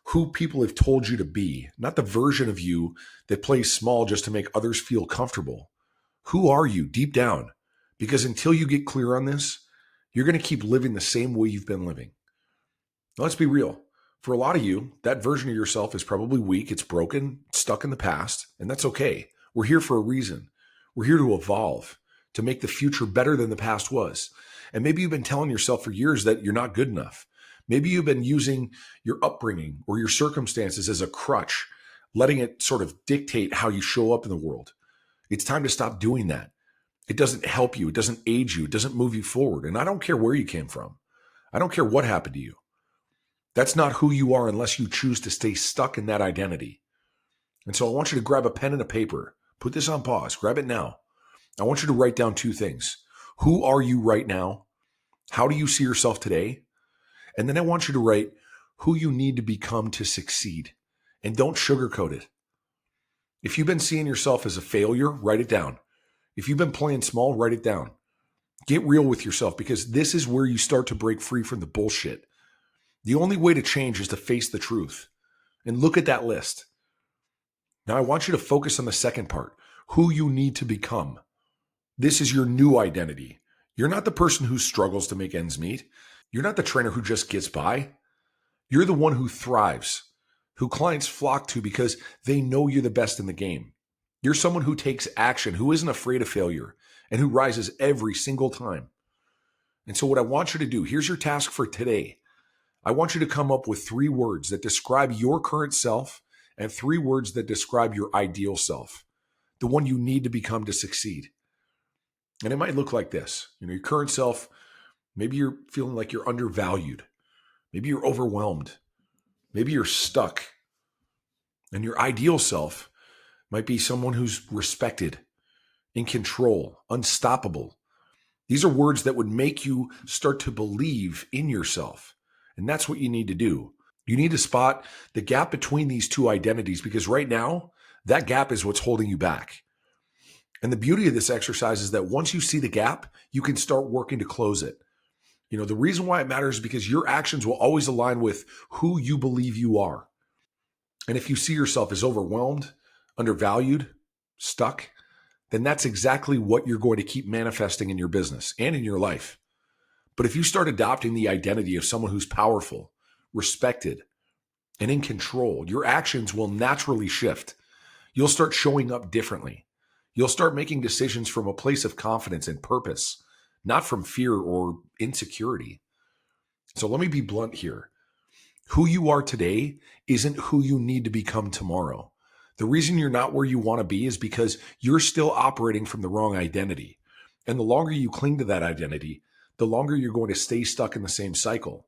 who people have told you to be, not the version of you that plays small just to make others feel comfortable. Who are you deep down? Because until you get clear on this, you're going to keep living the same way you've been living. Now, let's be real. For a lot of you, that version of yourself is probably weak. It's broken, stuck in the past, and that's okay. We're here for a reason. We're here to evolve, to make the future better than the past was. And maybe you've been telling yourself for years that you're not good enough. Maybe you've been using your upbringing or your circumstances as a crutch, letting it sort of dictate how you show up in the world. It's time to stop doing that. It doesn't help you. It doesn't aid you. It doesn't move you forward. And I don't care where you came from. I don't care what happened to you. That's not who you are unless you choose to stay stuck in that identity. And so I want you to grab a pen and a paper. Put this on pause. Grab it now. I want you to write down 2 things. Who are you right now? How do you see yourself today? And then I want you to write who you need to become to succeed. And don't sugarcoat it. If you've been seeing yourself as a failure, write it down. If you've been playing small, write it down. Get real with yourself, because this is where you start to break free from the bullshit. The only way to change is to face the truth. And look at that list. Now I want you to focus on the second part, who you need to become. This is your new identity. You're not the person who struggles to make ends meet. You're not the trainer who just gets by. You're the one who thrives, who clients flock to because they know you're the best in the game. You're someone who takes action, who isn't afraid of failure, and who rises every single time. And so what I want you to do, here's your task for today. I want you to come up with 3 words that describe your current self and 3 words that describe your ideal self, the one you need to become to succeed. And it might look like this. Your current self, maybe you're feeling like you're undervalued. Maybe you're overwhelmed. Maybe you're stuck. And your ideal self might be someone who's respected, in control, unstoppable. These are words that would make you start to believe in yourself. And that's what you need to do. You need to spot the gap between these two identities because right now, that gap is what's holding you back. And the beauty of this exercise is that once you see the gap, you can start working to close it. The reason why it matters is because your actions will always align with who you believe you are. And if you see yourself as overwhelmed, undervalued, stuck, then that's exactly what you're going to keep manifesting in your business and in your life. But if you start adopting the identity of someone who's powerful, respected, and in control, your actions will naturally shift. You'll start showing up differently. You'll start making decisions from a place of confidence and purpose, not from fear or insecurity. So let me be blunt here. Who you are today isn't who you need to become tomorrow. The reason you're not where you want to be is because you're still operating from the wrong identity. And the longer you cling to that identity, the longer you're going to stay stuck in the same cycle.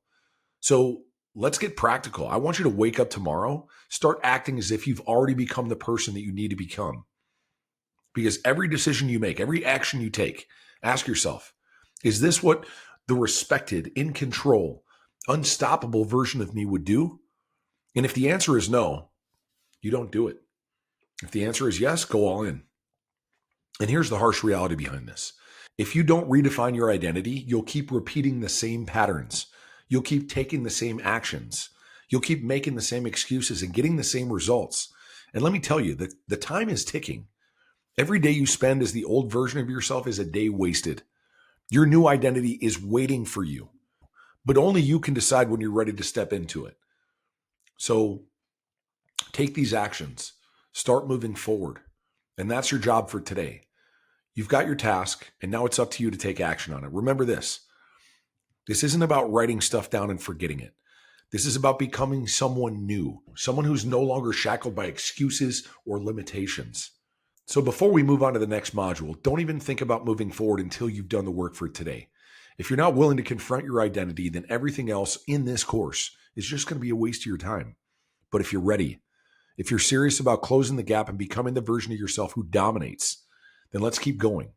So let's get practical. I want you to wake up tomorrow, start acting as if you've already become the person that you need to become. Because every decision you make, every action you take, ask yourself, is this what the respected, in control, unstoppable version of me would do? And if the answer is no, you don't do it. If the answer is yes, go all in. And here's the harsh reality behind this. If you don't redefine your identity, you'll keep repeating the same patterns. You'll keep taking the same actions. You'll keep making the same excuses and getting the same results. And let me tell you that the time is ticking. Every day you spend as the old version of yourself is a day wasted. Your new identity is waiting for you, but only you can decide when you're ready to step into it. So take these actions, start moving forward. And that's your job for today. You've got your task, and now it's up to you to take action on it. Remember this. This isn't about writing stuff down and forgetting it. This is about becoming someone new, someone who's no longer shackled by excuses or limitations. So before we move on to the next module, don't even think about moving forward until you've done the work for today. If you're not willing to confront your identity, then everything else in this course is just going to be a waste of your time. But if you're ready, if you're serious about closing the gap and becoming the version of yourself who dominates, then let's keep going.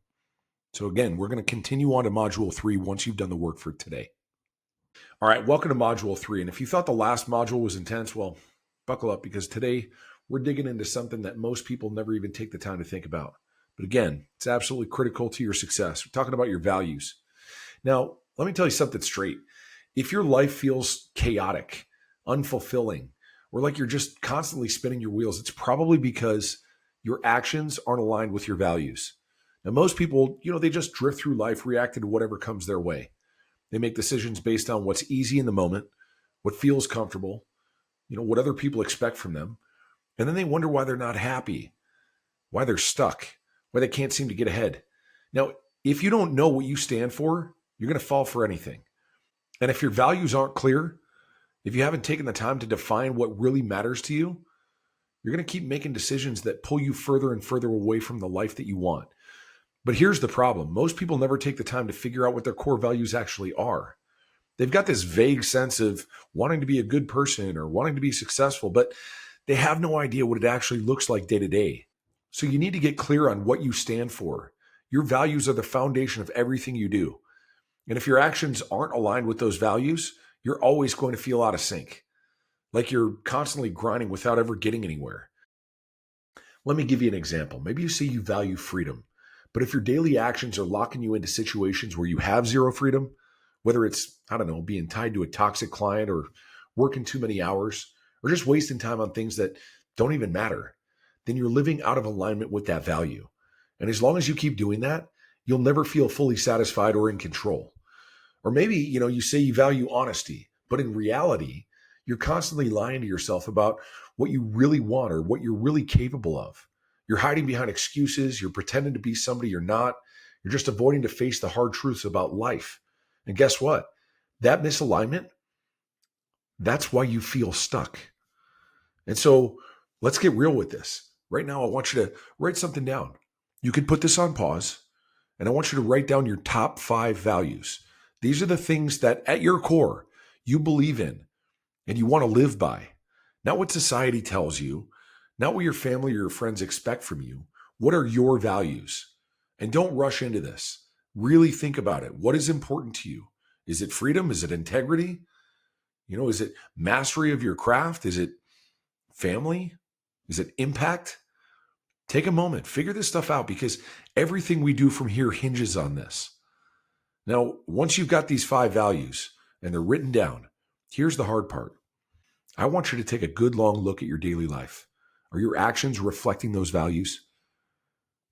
So again, we're going to continue on to module 3 once you've done the work for today. All right, welcome to module 3. And if you thought the last module was intense, well, buckle up because today we're digging into something that most people never even take the time to think about. But again, it's absolutely critical to your success. We're talking about your values. Now, let me tell you something straight. If your life feels chaotic, unfulfilling, or like you're just constantly spinning your wheels, it's probably because your actions aren't aligned with your values. Now, most people, they just drift through life reacting to whatever comes their way. They make decisions based on what's easy in the moment, what feels comfortable, what other people expect from them. And then they wonder why they're not happy, why they're stuck, why they can't seem to get ahead. Now, if you don't know what you stand for, you're going to fall for anything. And if your values aren't clear, if you haven't taken the time to define what really matters to you, you're going to keep making decisions that pull you further and further away from the life that you want. But here's the problem. Most people never take the time to figure out what their core values actually are. They've got this vague sense of wanting to be a good person or wanting to be successful, but they have no idea what it actually looks like day to day. So you need to get clear on what you stand for. Your values are the foundation of everything you do. And if your actions aren't aligned with those values, you're always going to feel out of sync, like you're constantly grinding without ever getting anywhere. Let me give you an example. Maybe you say you value freedom, but if your daily actions are locking you into situations where you have zero freedom, whether it's, being tied to a toxic client or working too many hours or just wasting time on things that don't even matter, then you're living out of alignment with that value. And as long as you keep doing that, you'll never feel fully satisfied or in control. Or maybe, you say you value honesty, but in reality, you're constantly lying to yourself about what you really want or what you're really capable of. You're hiding behind excuses. You're pretending to be somebody you're not. You're just avoiding to face the hard truths about life. And guess what? That misalignment, that's why you feel stuck. And so let's get real with this. Right now, I want you to write something down. You can put this on pause, and I want you to write down your top 5 values. These are the things that at your core you believe in and you want to live by. Not what society tells you, not what your family or your friends expect from you. What are your values? And don't rush into this. Really think about it. What is important to you? Is it freedom? Is it integrity? Is it mastery of your craft? Is it family? Is it impact? Take a moment, figure this stuff out because everything we do from here hinges on this. Now, once you've got these 5 values and they're written down, here's the hard part. I want you to take a good long look at your daily life. Are your actions reflecting those values?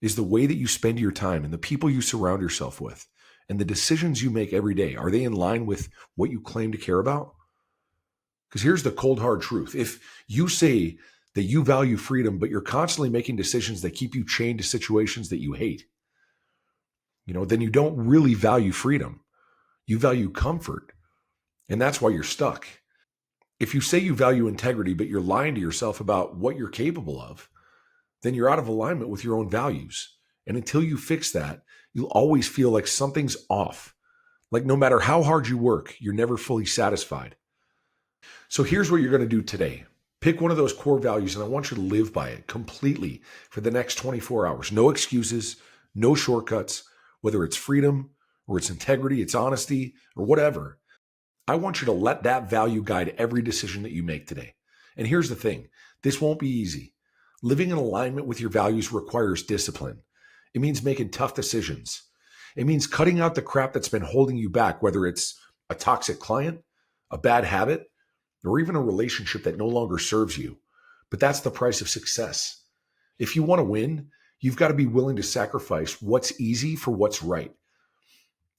Is the way that you spend your time and the people you surround yourself with and the decisions you make every day, are they in line with what you claim to care about? Because here's the cold, hard truth. If you say that you value freedom, but you're constantly making decisions that keep you chained to situations that you hate, then you don't really value freedom. You value comfort. And that's why you're stuck. If you say you value integrity, but you're lying to yourself about what you're capable of, then you're out of alignment with your own values. And until you fix that, you'll always feel like something's off. Like no matter how hard you work, you're never fully satisfied. So here's what you're going to do today. Pick one of those core values, and I want you to live by it completely for the next 24 hours. No excuses, no shortcuts, whether it's freedom or it's integrity, it's honesty, or whatever. I want you to let that value guide every decision that you make today. And here's the thing. This won't be easy. Living in alignment with your values requires discipline. It means making tough decisions. It means cutting out the crap that's been holding you back, whether it's a toxic client, a bad habit, or even a relationship that no longer serves you. But that's the price of success. If you want to win, you've got to be willing to sacrifice what's easy for what's right.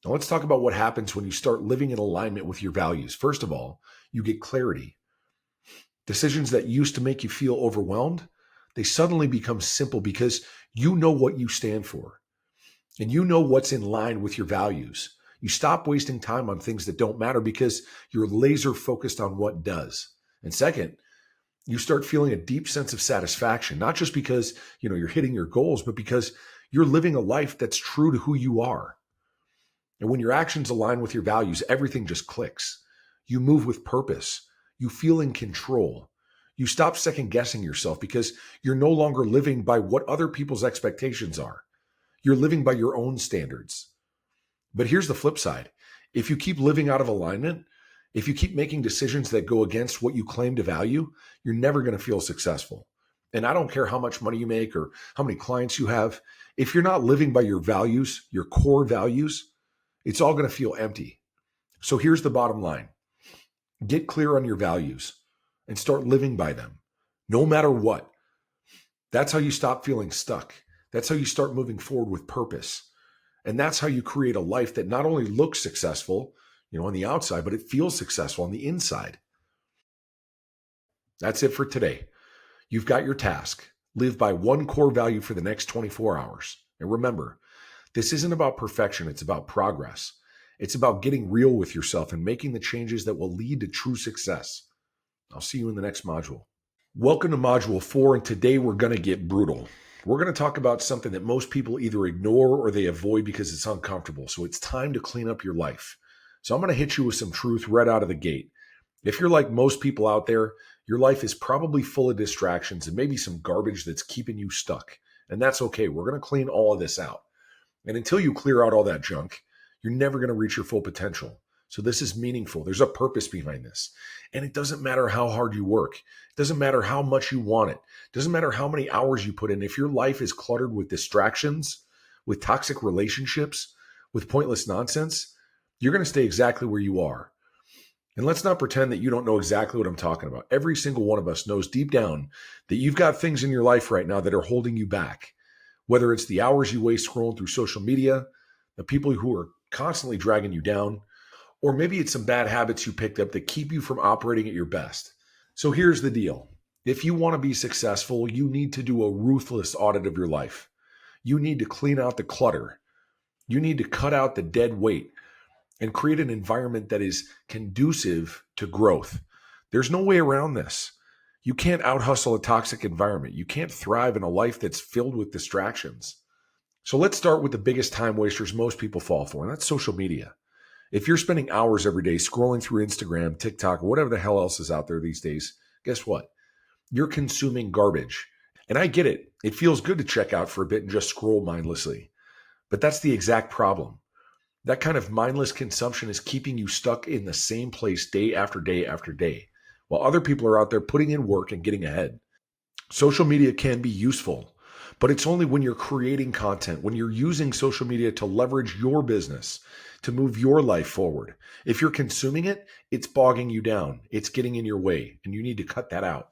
Now let's talk about what happens when you start living in alignment with your values. First of all, you get clarity. Decisions that used to make you feel overwhelmed, they suddenly become simple because you know what you stand for and you know what's in line with your values. You stop wasting time on things that don't matter because you're laser focused on what does. And second, you start feeling a deep sense of satisfaction, not just because, you're hitting your goals, but because you're living a life that's true to who you are. And when your actions align with your values, everything just clicks. You move with purpose. You feel in control. You stop second guessing yourself because you're no longer living by what other people's expectations are. You're living by your own standards. But here's the flip side. If you keep living out of alignment, if you keep making decisions that go against what you claim to value, you're never going to feel successful. And I don't care how much money you make or how many clients you have. If you're not living by your values, your core values, it's all going to feel empty. So here's the bottom line. Get clear on your values and start living by them, no matter what. That's how you stop feeling stuck. That's how you start moving forward with purpose. And that's how you create a life that not only looks successful, on the outside, but it feels successful on the inside. That's it for today. You've got your task. Live by one core value for the next 24 hours. And remember, this isn't about perfection. It's about progress. It's about getting real with yourself and making the changes that will lead to true success. I'll see you in the next module. Welcome to Module 4, and today we're going to get brutal. We're going to talk about something that most people either ignore or they avoid because it's uncomfortable. So it's time to clean up your life. So I'm going to hit you with some truth right out of the gate. If you're like most people out there, your life is probably full of distractions and maybe some garbage that's keeping you stuck. And that's okay. We're going to clean all of this out. And until you clear out all that junk, you're never going to reach your full potential. So this is meaningful. There's a purpose behind this. And it doesn't matter how hard you work. It doesn't matter how much you want it. It doesn't matter how many hours you put in. If your life is cluttered with distractions, with toxic relationships, with pointless nonsense, you're going to stay exactly where you are. And let's not pretend that you don't know exactly what I'm talking about. Every single one of us knows deep down that you've got things in your life right now that are holding you back. Whether it's the hours you waste scrolling through social media, the people who are constantly dragging you down, or maybe it's some bad habits you picked up that keep you from operating at your best. So here's the deal. If you want to be successful, you need to do a ruthless audit of your life. You need to clean out the clutter. You need to cut out the dead weight and create an environment that is conducive to growth. There's no way around this. You can't out-hustle a toxic environment. You can't thrive in a life that's filled with distractions. So let's start with the biggest time wasters most people fall for, and that's social media. If you're spending hours every day scrolling through Instagram, TikTok, or whatever the hell else is out there these days, guess what? You're consuming garbage. And I get it. It feels good to check out for a bit and just scroll mindlessly. But that's the exact problem. That kind of mindless consumption is keeping you stuck in the same place day after day after day, while other people are out there putting in work and getting ahead. Social media can be useful, but it's only when you're creating content, when you're using social media to leverage your business, to move your life forward. If you're consuming it, it's bogging you down, it's getting in your way, and you need to cut that out.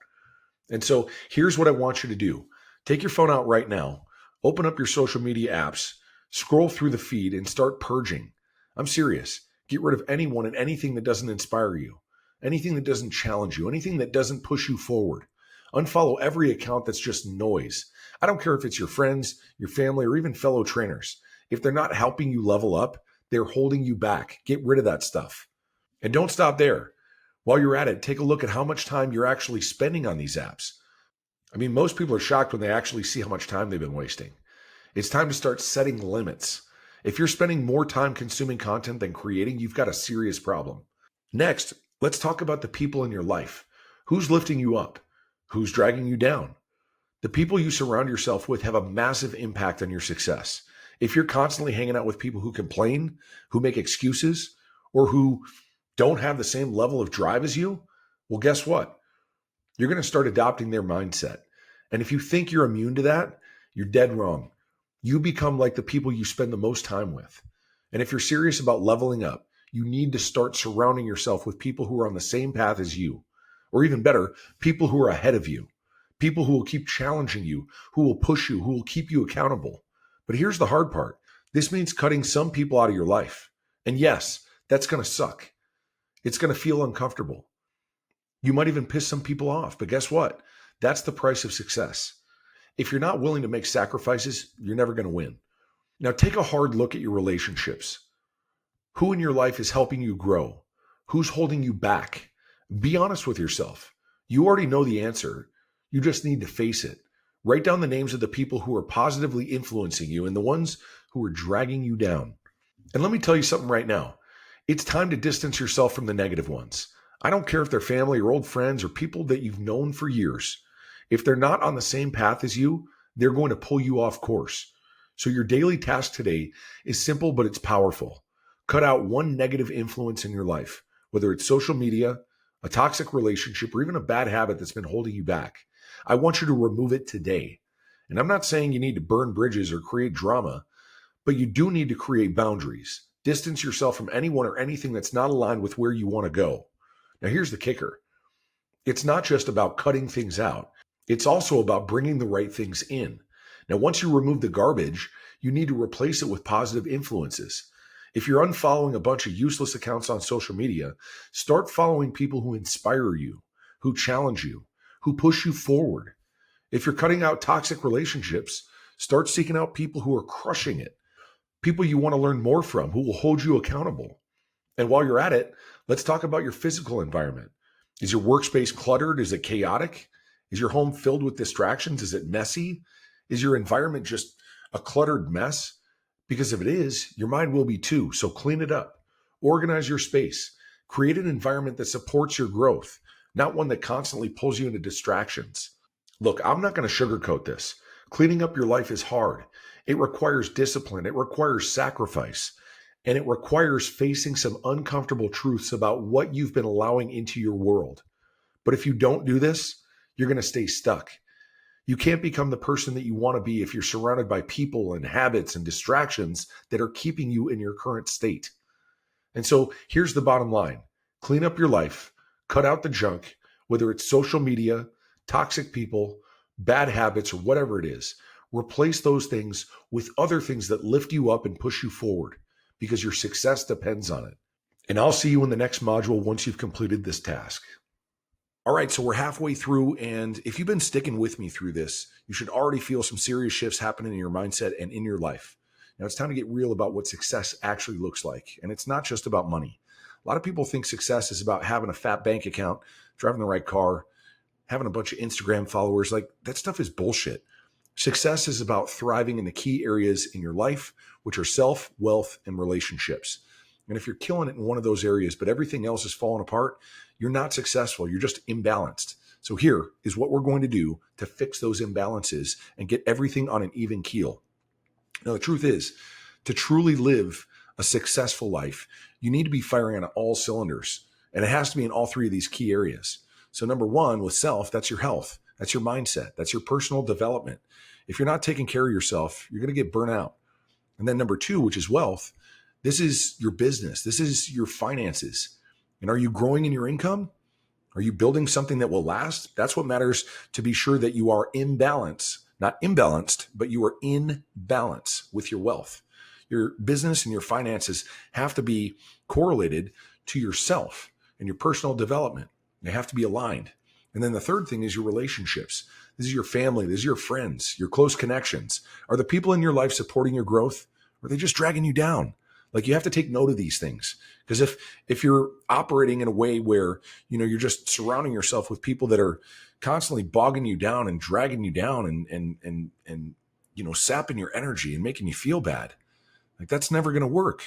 And so here's what I want you to do: take your phone out right now, open up your social media apps, scroll through the feed, and start purging. I'm serious. Get rid of anyone and anything that doesn't inspire you, anything that doesn't challenge you, anything that doesn't push you forward. Unfollow every account that's just noise. I don't care if it's your friends, your family, or even fellow trainers. If they're not helping you level up, they're holding you back. Get rid of that stuff. And don't stop there. While you're at it, take a look at how much time you're actually spending on these apps. I mean, most people are shocked when they actually see how much time they've been wasting. It's time to start setting limits. If you're spending more time consuming content than creating, you've got a serious problem. Next, let's talk about the people in your life. Who's lifting you up? Who's dragging you down? The people you surround yourself with have a massive impact on your success. If you're constantly hanging out with people who complain, who make excuses, or who don't have the same level of drive as you, well, guess what? You're going to start adopting their mindset. And if you think you're immune to that, you're dead wrong. You become like the people you spend the most time with. And if you're serious about leveling up, you need to start surrounding yourself with people who are on the same path as you, or even better, people who are ahead of you, people who will keep challenging you, who will push you, who will keep you accountable. But here's the hard part. This means cutting some people out of your life. And yes, that's going to suck. It's going to feel uncomfortable. You might even piss some people off, but guess what? That's the price of success. If you're not willing to make sacrifices, you're never going to win. Now, take a hard look at your relationships. Who in your life is helping you grow? Who's holding you back? Be honest with yourself. You already know the answer. You just need to face it. Write down the names of the people who are positively influencing you and the ones who are dragging you down. And let me tell you something right now. It's time to distance yourself from the negative ones. I don't care if they're family or old friends or people that you've known for years. If they're not on the same path as you, they're going to pull you off course. So your daily task today is simple, but it's powerful. Cut out one negative influence in your life, whether it's social media, a toxic relationship, or even a bad habit that's been holding you back. I want you to remove it today. And I'm not saying you need to burn bridges or create drama, but you do need to create boundaries. Distance yourself from anyone or anything that's not aligned with where you want to go. Now, here's the kicker. It's not just about cutting things out. It's also about bringing the right things in. Now, once you remove the garbage, you need to replace it with positive influences. If you're unfollowing a bunch of useless accounts on social media, start following people who inspire you, who challenge you, who push you forward. If you're cutting out toxic relationships, start seeking out people who are crushing it, people you want to learn more from, who will hold you accountable. And while you're at it, let's talk about your physical environment. Is your workspace cluttered? Is it chaotic? Is your home filled with distractions? Is it messy? Is your environment just a cluttered mess? Because if it is, your mind will be too. So clean it up. Organize your space. Create an environment that supports your growth, not one that constantly pulls you into distractions. Look, I'm not going to sugarcoat this. Cleaning up your life is hard. It requires discipline. It requires sacrifice. And it requires facing some uncomfortable truths about what you've been allowing into your world. But if you don't do this, you're going to stay stuck. You can't become the person that you want to be if you're surrounded by people and habits and distractions that are keeping you in your current state. And so here's the bottom line. Clean up your life, cut out the junk, whether it's social media, toxic people, bad habits, or whatever it is. Replace those things with other things that lift you up and push you forward, because your success depends on it. And I'll see you in the next module once you've completed this task. All right, so we're halfway through, and if you've been sticking with me through this, you should already feel some serious shifts happening in your mindset and in your life. Now it's time to get real about what success actually looks like, and it's not just about money. A lot of people think success is about having a fat bank account, driving the right car, having a bunch of Instagram followers. Like, that stuff is bullshit. Success is about thriving in the key areas in your life, which are self, wealth, and relationships. And if you're killing it in one of those areas, but everything else is falling apart, you're not successful. You're just imbalanced. So here is what we're going to do to fix those imbalances and get everything on an even keel. Now, the truth is, to truly live a successful life, you need to be firing on all cylinders. And it has to be in all three of these key areas. So number one, with self, that's your health. That's your mindset. That's your personal development. If you're not taking care of yourself, you're going to get burnt out. And then number two, which is wealth, this is your business. This is your finances. And are you growing in your income? Are you building something that will last? That's what matters, to be sure that you are in balance, not imbalanced, but you are in balance with your wealth. Your business and your finances have to be correlated to yourself and your personal development. They have to be aligned. And then the third thing is your relationships. This is your family. This is your friends, your close connections. Are the people in your life supporting your growth? Or are they just dragging you down? Like, you have to take note of these things, because if you're operating in a way where, you're just surrounding yourself with people that are constantly bogging you down and dragging you down and sapping your energy and making you feel bad, like, that's never going to work.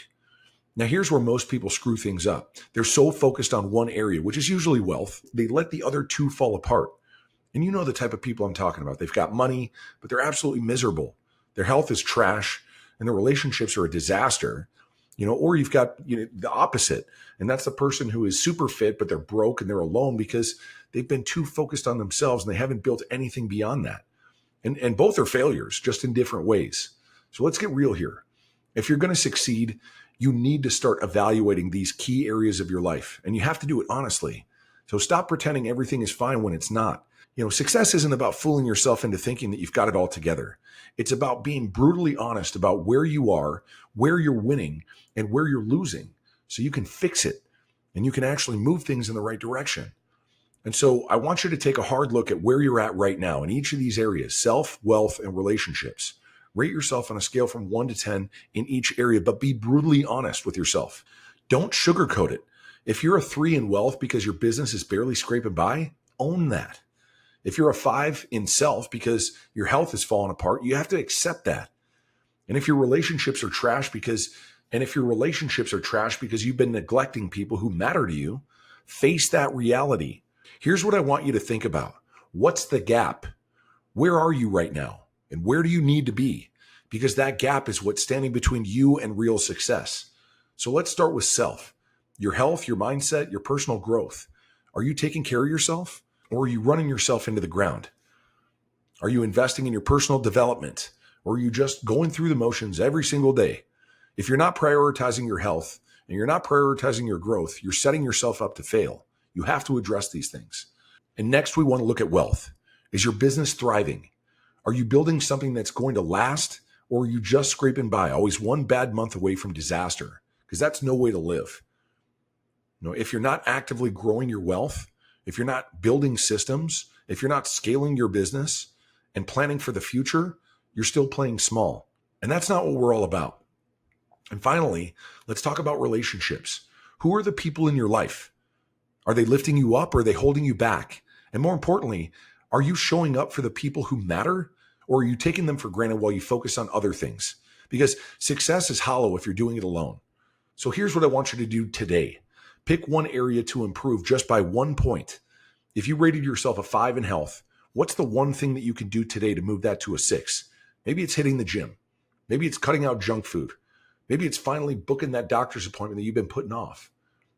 Now, here's where most people screw things up. They're so focused on one area, which is usually wealth, they let the other two fall apart. And you know the type of people I'm talking about. They've got money, but they're absolutely miserable. Their health is trash and their relationships are a disaster. Or you've got the opposite. And that's the person who is super fit, but they're broke and they're alone because they've been too focused on themselves and they haven't built anything beyond that. And both are failures, just in different ways. So let's get real here. If you're going to succeed, you need to start evaluating these key areas of your life, and you have to do it honestly. So stop pretending everything is fine when it's not. Success isn't about fooling yourself into thinking that you've got it all together. It's about being brutally honest about where you are, where you're winning, and where you're losing, so you can fix it and you can actually move things in the right direction. And so I want you to take a hard look at where you're at right now in each of these areas: self, wealth, and relationships. Rate yourself on a scale from 1 to 10 in each area, but be brutally honest with yourself. Don't sugarcoat it. If you're a 3 in wealth because your business is barely scraping by, own that. If you're a 5 in self because your health is falling apart, you have to accept that. And if your relationships are trash because you've been neglecting people who matter to you, face that reality. Here's what I want you to think about. What's the gap? Where are you right now? And where do you need to be? Because that gap is what's standing between you and real success. So let's start with self. Your health, your mindset, your personal growth. Are you taking care of yourself? Or are you running yourself into the ground? Are you investing in your personal development? Or are you just going through the motions every single day? If you're not prioritizing your health and you're not prioritizing your growth, you're setting yourself up to fail. You have to address these things. And next, we want to look at wealth. Is your business thriving? Are you building something that's going to last? Or are you just scraping by, always one bad month away from disaster? Because that's no way to live. If you're not actively growing your wealth, if you're not building systems, if you're not scaling your business and planning for the future, you're still playing small. And that's not what we're all about. And finally, let's talk about relationships. Who are the people in your life? Are they lifting you up or are they holding you back? And more importantly, are you showing up for the people who matter, or are you taking them for granted while you focus on other things? Because success is hollow if you're doing it alone. So here's what I want you to do today. Pick one area to improve just by 1 point. If you rated yourself a 5 in health, what's the one thing that you can do today to move that to a 6? Maybe it's hitting the gym. Maybe it's cutting out junk food. Maybe it's finally booking that doctor's appointment that you've been putting off.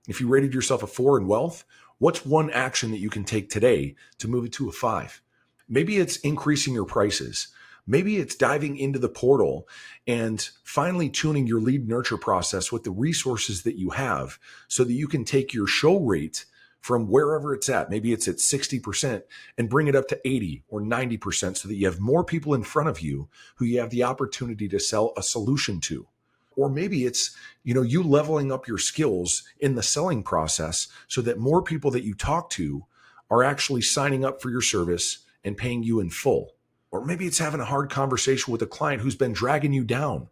If you rated yourself a 4 in wealth, what's one action that you can take today to move it to a 5? Maybe it's increasing your prices. Maybe it's diving into the portal and finally tuning your lead nurture process with the resources that you have so that you can take your show rate from wherever it's at. Maybe it's at 60% and bring it up to 80 or 90% so that you have more people in front of you who you have the opportunity to sell a solution to. Or maybe it's, you leveling up your skills in the selling process so that more people that you talk to are actually signing up for your service and paying you in full. Or maybe it's having a hard conversation with a client who's been dragging you down.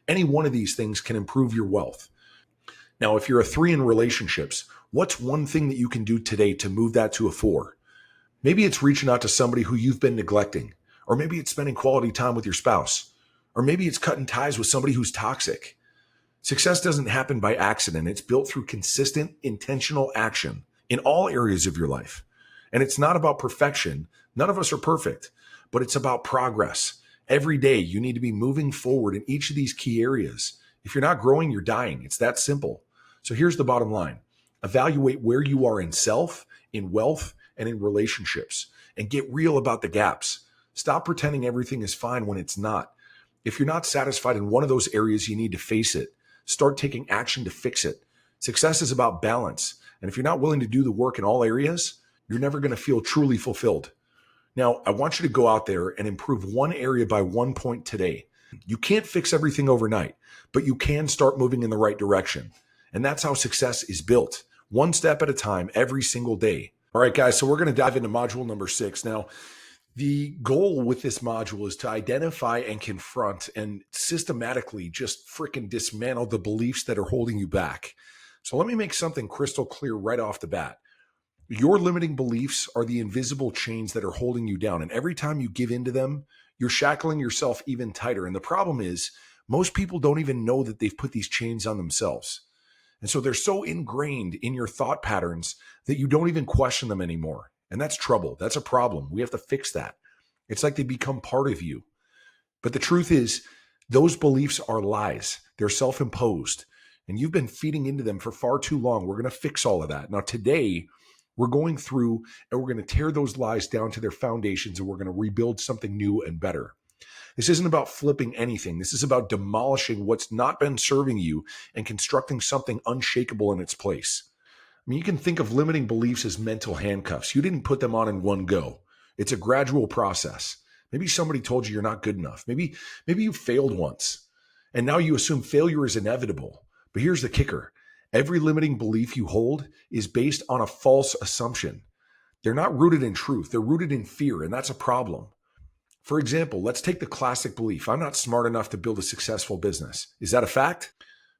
Any one of these things can improve your wealth. Now, if you're a 3 in relationships, what's one thing that you can do today to move that to a 4? Maybe it's reaching out to somebody who you've been neglecting. Or maybe it's spending quality time with your spouse. Or maybe it's cutting ties with somebody who's toxic. Success doesn't happen by accident. It's built through consistent, intentional action in all areas of your life. And it's not about perfection. None of us are perfect, but it's about progress. Every day, you need to be moving forward in each of these key areas. If you're not growing, you're dying. It's that simple. So here's the bottom line. Evaluate where you are in self, in wealth, and in relationships, and get real about the gaps. Stop pretending everything is fine when it's not. If you're not satisfied in one of those areas, you need to face it. Start taking action to fix it. Success is about balance. And if you're not willing to do the work in all areas, you're never going to feel truly fulfilled. Now, I want you to go out there and improve one area by 1 point today. You can't fix everything overnight, but you can start moving in the right direction. And that's how success is built, one step at a time, every single day. All right, guys, so we're going to dive into module number 6. Now, the goal with this module is to identify and confront and systematically just freaking dismantle the beliefs that are holding you back. So let me make something crystal clear right off the bat. Your limiting beliefs are the invisible chains that are holding you down. And every time you give into them, you're shackling yourself even tighter. And the problem is, most people don't even know that they've put these chains on themselves. And so they're so ingrained in your thought patterns that you don't even question them anymore. And that's trouble. That's a problem. We have to fix that. It's like they become part of you. But the truth is, those beliefs are lies. They're self-imposed. And you've been feeding into them for far too long. We're going to fix all of that. Now, today, we're going through and we're going to tear those lies down to their foundations, and we're going to rebuild something new and better. This isn't about flipping anything. This is about demolishing what's not been serving you and constructing something unshakable in its place. I mean, you can think of limiting beliefs as mental handcuffs. You didn't put them on in one go. It's a gradual process. Maybe somebody told you you're not good enough. Maybe you failed once, and now you assume failure is inevitable. But here's the kicker. Every limiting belief you hold is based on a false assumption. They're not rooted in truth. They're rooted in fear, and that's a problem. For example, let's take the classic belief. I'm not smart enough to build a successful business. Is that a fact?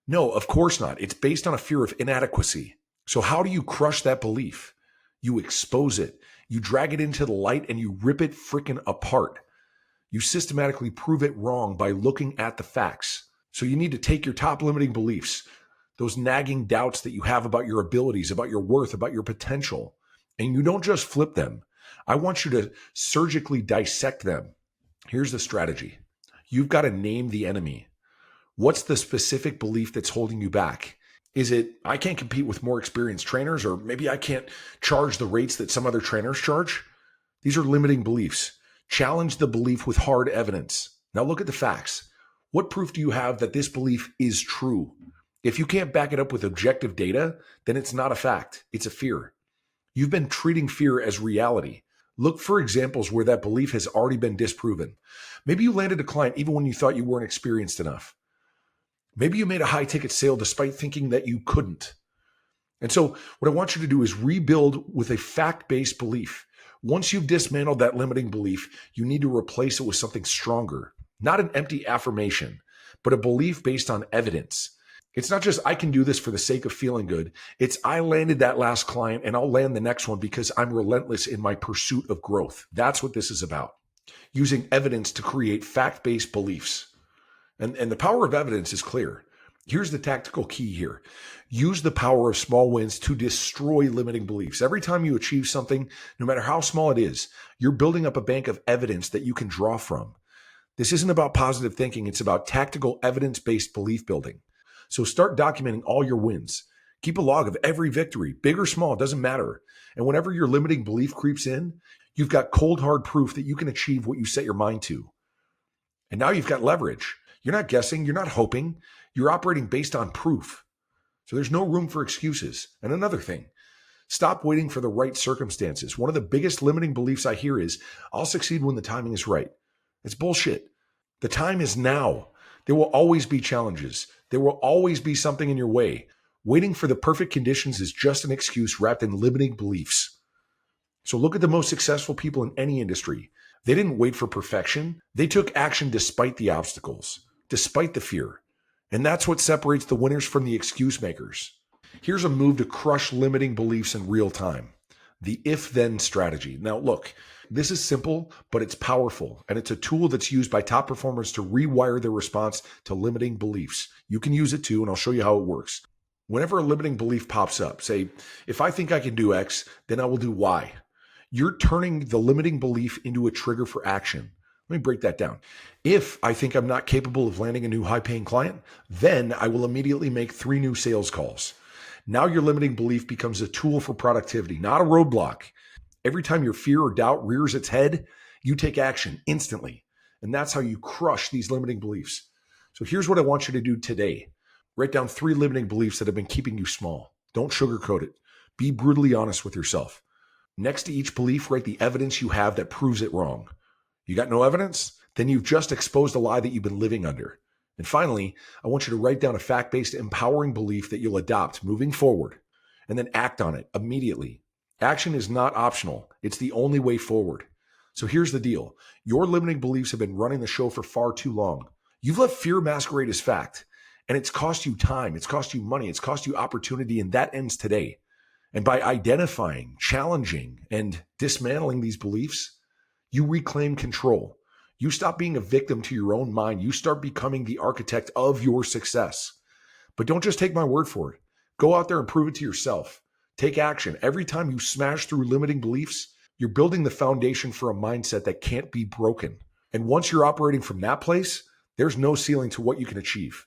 No, of course not. It's based on a fear of inadequacy. So how do you crush that belief? You expose it. You drag it into the light and you rip it freaking apart. You systematically prove it wrong by looking at the facts. So you need to take your top limiting beliefs, those nagging doubts that you have about your abilities, about your worth, about your potential, and you don't just flip them. I want you to surgically dissect them. Here's the strategy. You've got to name the enemy. What's the specific belief that's holding you back? Is it, I can't compete with more experienced trainers, or maybe I can't charge the rates that some other trainers charge? These are limiting beliefs. Challenge the belief with hard evidence. Now look at the facts. What proof do you have that this belief is true? If you can't back it up with objective data, then it's not a fact. It's a fear. You've been treating fear as reality. Look for examples where that belief has already been disproven. Maybe you landed a client even when you thought you weren't experienced enough. Maybe you made a high-ticket sale despite thinking that you couldn't. And so what I want you to do is rebuild with a fact-based belief. Once you've dismantled that limiting belief, you need to replace it with something stronger. Not an empty affirmation, but a belief based on evidence. It's not just I can do this for the sake of feeling good. It's I landed that last client and I'll land the next one because I'm relentless in my pursuit of growth. That's what this is about. Using evidence to create fact-based beliefs. And the power of evidence is clear. Here's the tactical key here. Use the power of small wins to destroy limiting beliefs. Every time you achieve something, no matter how small it is, you're building up a bank of evidence that you can draw from. This isn't about positive thinking. It's about tactical evidence-based belief building. So start documenting all your wins. Keep a log of every victory, big or small, it doesn't matter. And whenever your limiting belief creeps in, you've got cold, hard proof that you can achieve what you set your mind to. And now you've got leverage. You're not guessing. You're not hoping. You're operating based on proof. So there's no room for excuses. And another thing, stop waiting for the right circumstances. One of the biggest limiting beliefs I hear is, I'll succeed when the timing is right. It's bullshit. The time is now. There will always be challenges. There will always be something in your way. Waiting for the perfect conditions is just an excuse wrapped in limiting beliefs. So look at the most successful people in any industry. They didn't wait for perfection. They took action despite the obstacles, despite the fear. And that's what separates the winners from the excuse makers. Here's a move to crush limiting beliefs in real time. The if-then strategy. Now look, this is simple, but it's powerful. And it's a tool that's used by top performers to rewire their response to limiting beliefs. You can use it too, and I'll show you how it works. Whenever a limiting belief pops up, say, if I think I can do X, then I will do Y. You're turning the limiting belief into a trigger for action. Let me break that down. If I think I'm not capable of landing a new high paying client, then I will immediately make 3 new sales calls. Now your limiting belief becomes a tool for productivity, not a roadblock. Every time your fear or doubt rears its head, you take action instantly. And that's how you crush these limiting beliefs. So here's what I want you to do today. Write down 3 limiting beliefs that have been keeping you small. Don't sugarcoat it. Be brutally honest with yourself. Next to each belief, write the evidence you have that proves it wrong. You got no evidence? Then you've just exposed a lie that you've been living under. And finally, I want you to write down a fact-based, empowering belief that you'll adopt moving forward, and then act on it immediately. Action is not optional. It's the only way forward. So here's the deal. Your limiting beliefs have been running the show for far too long. You've let fear masquerade as fact, and it's cost you time, it's cost you money, it's cost you opportunity, and that ends today. And by identifying, challenging, and dismantling these beliefs, you reclaim control. You stop being a victim to your own mind. You start becoming the architect of your success. But don't just take my word for it. Go out there and prove it to yourself. Take action. Every time you smash through limiting beliefs, you're building the foundation for a mindset that can't be broken. And once you're operating from that place, there's no ceiling to what you can achieve.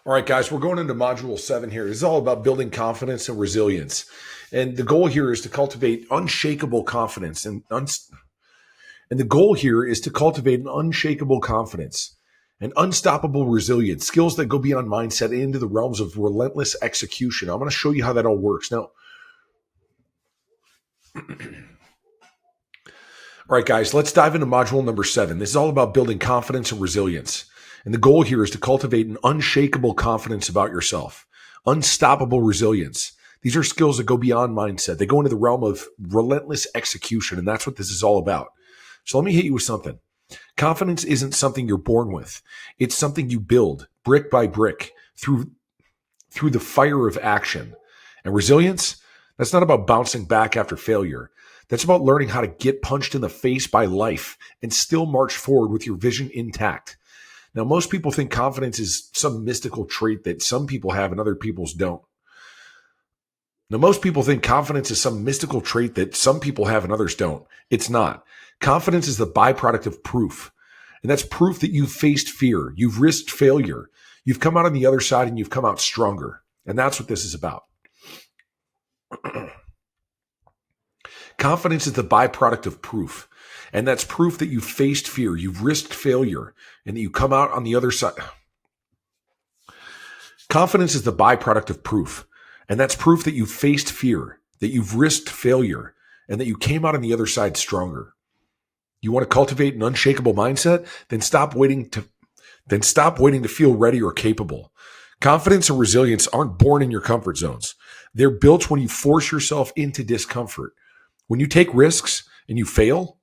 All right, guys, we're going into module 7 here. This is all about building confidence and resilience. And the goal here is to cultivate unshakable confidence. And the goal here is to cultivate an unshakable confidence and unstoppable resilience, skills that go beyond mindset into the realms of relentless execution. I'm going to show you how that all works. Now, all right, guys, let's dive into module number 7. This is all about building confidence and resilience. And the goal here is to cultivate an unshakable confidence about yourself, unstoppable resilience. These are skills that go beyond mindset. They go into the realm of relentless execution, and that's what this is all about. So let me hit you with something. Confidence isn't something you're born with. It's something you build brick by brick through the fire of action. And resilience, that's not about bouncing back after failure. That's about learning how to get punched in the face by life and still march forward with your vision intact. Now, most people think confidence is some mystical trait that some people have and other people's don't. Now, most people think confidence is some mystical trait that some people have and others don't. It's not. Confidence is the byproduct of proof. And that's proof that you've faced fear. You've risked failure. You've come out on the other side and you've come out stronger. And that's what this is about. Confidence is the byproduct of proof. And that's proof that you've faced fear, you've risked failure, and that you come out on the other side. Confidence is the byproduct of proof. And that's proof that you've faced fear, that you've risked failure, and that you came out on the other side stronger. You want to cultivate an unshakable mindset? Then stop waiting to feel ready or capable. Confidence and resilience aren't born in your comfort zones. They're built when you force yourself into discomfort. When you take risks and you fail,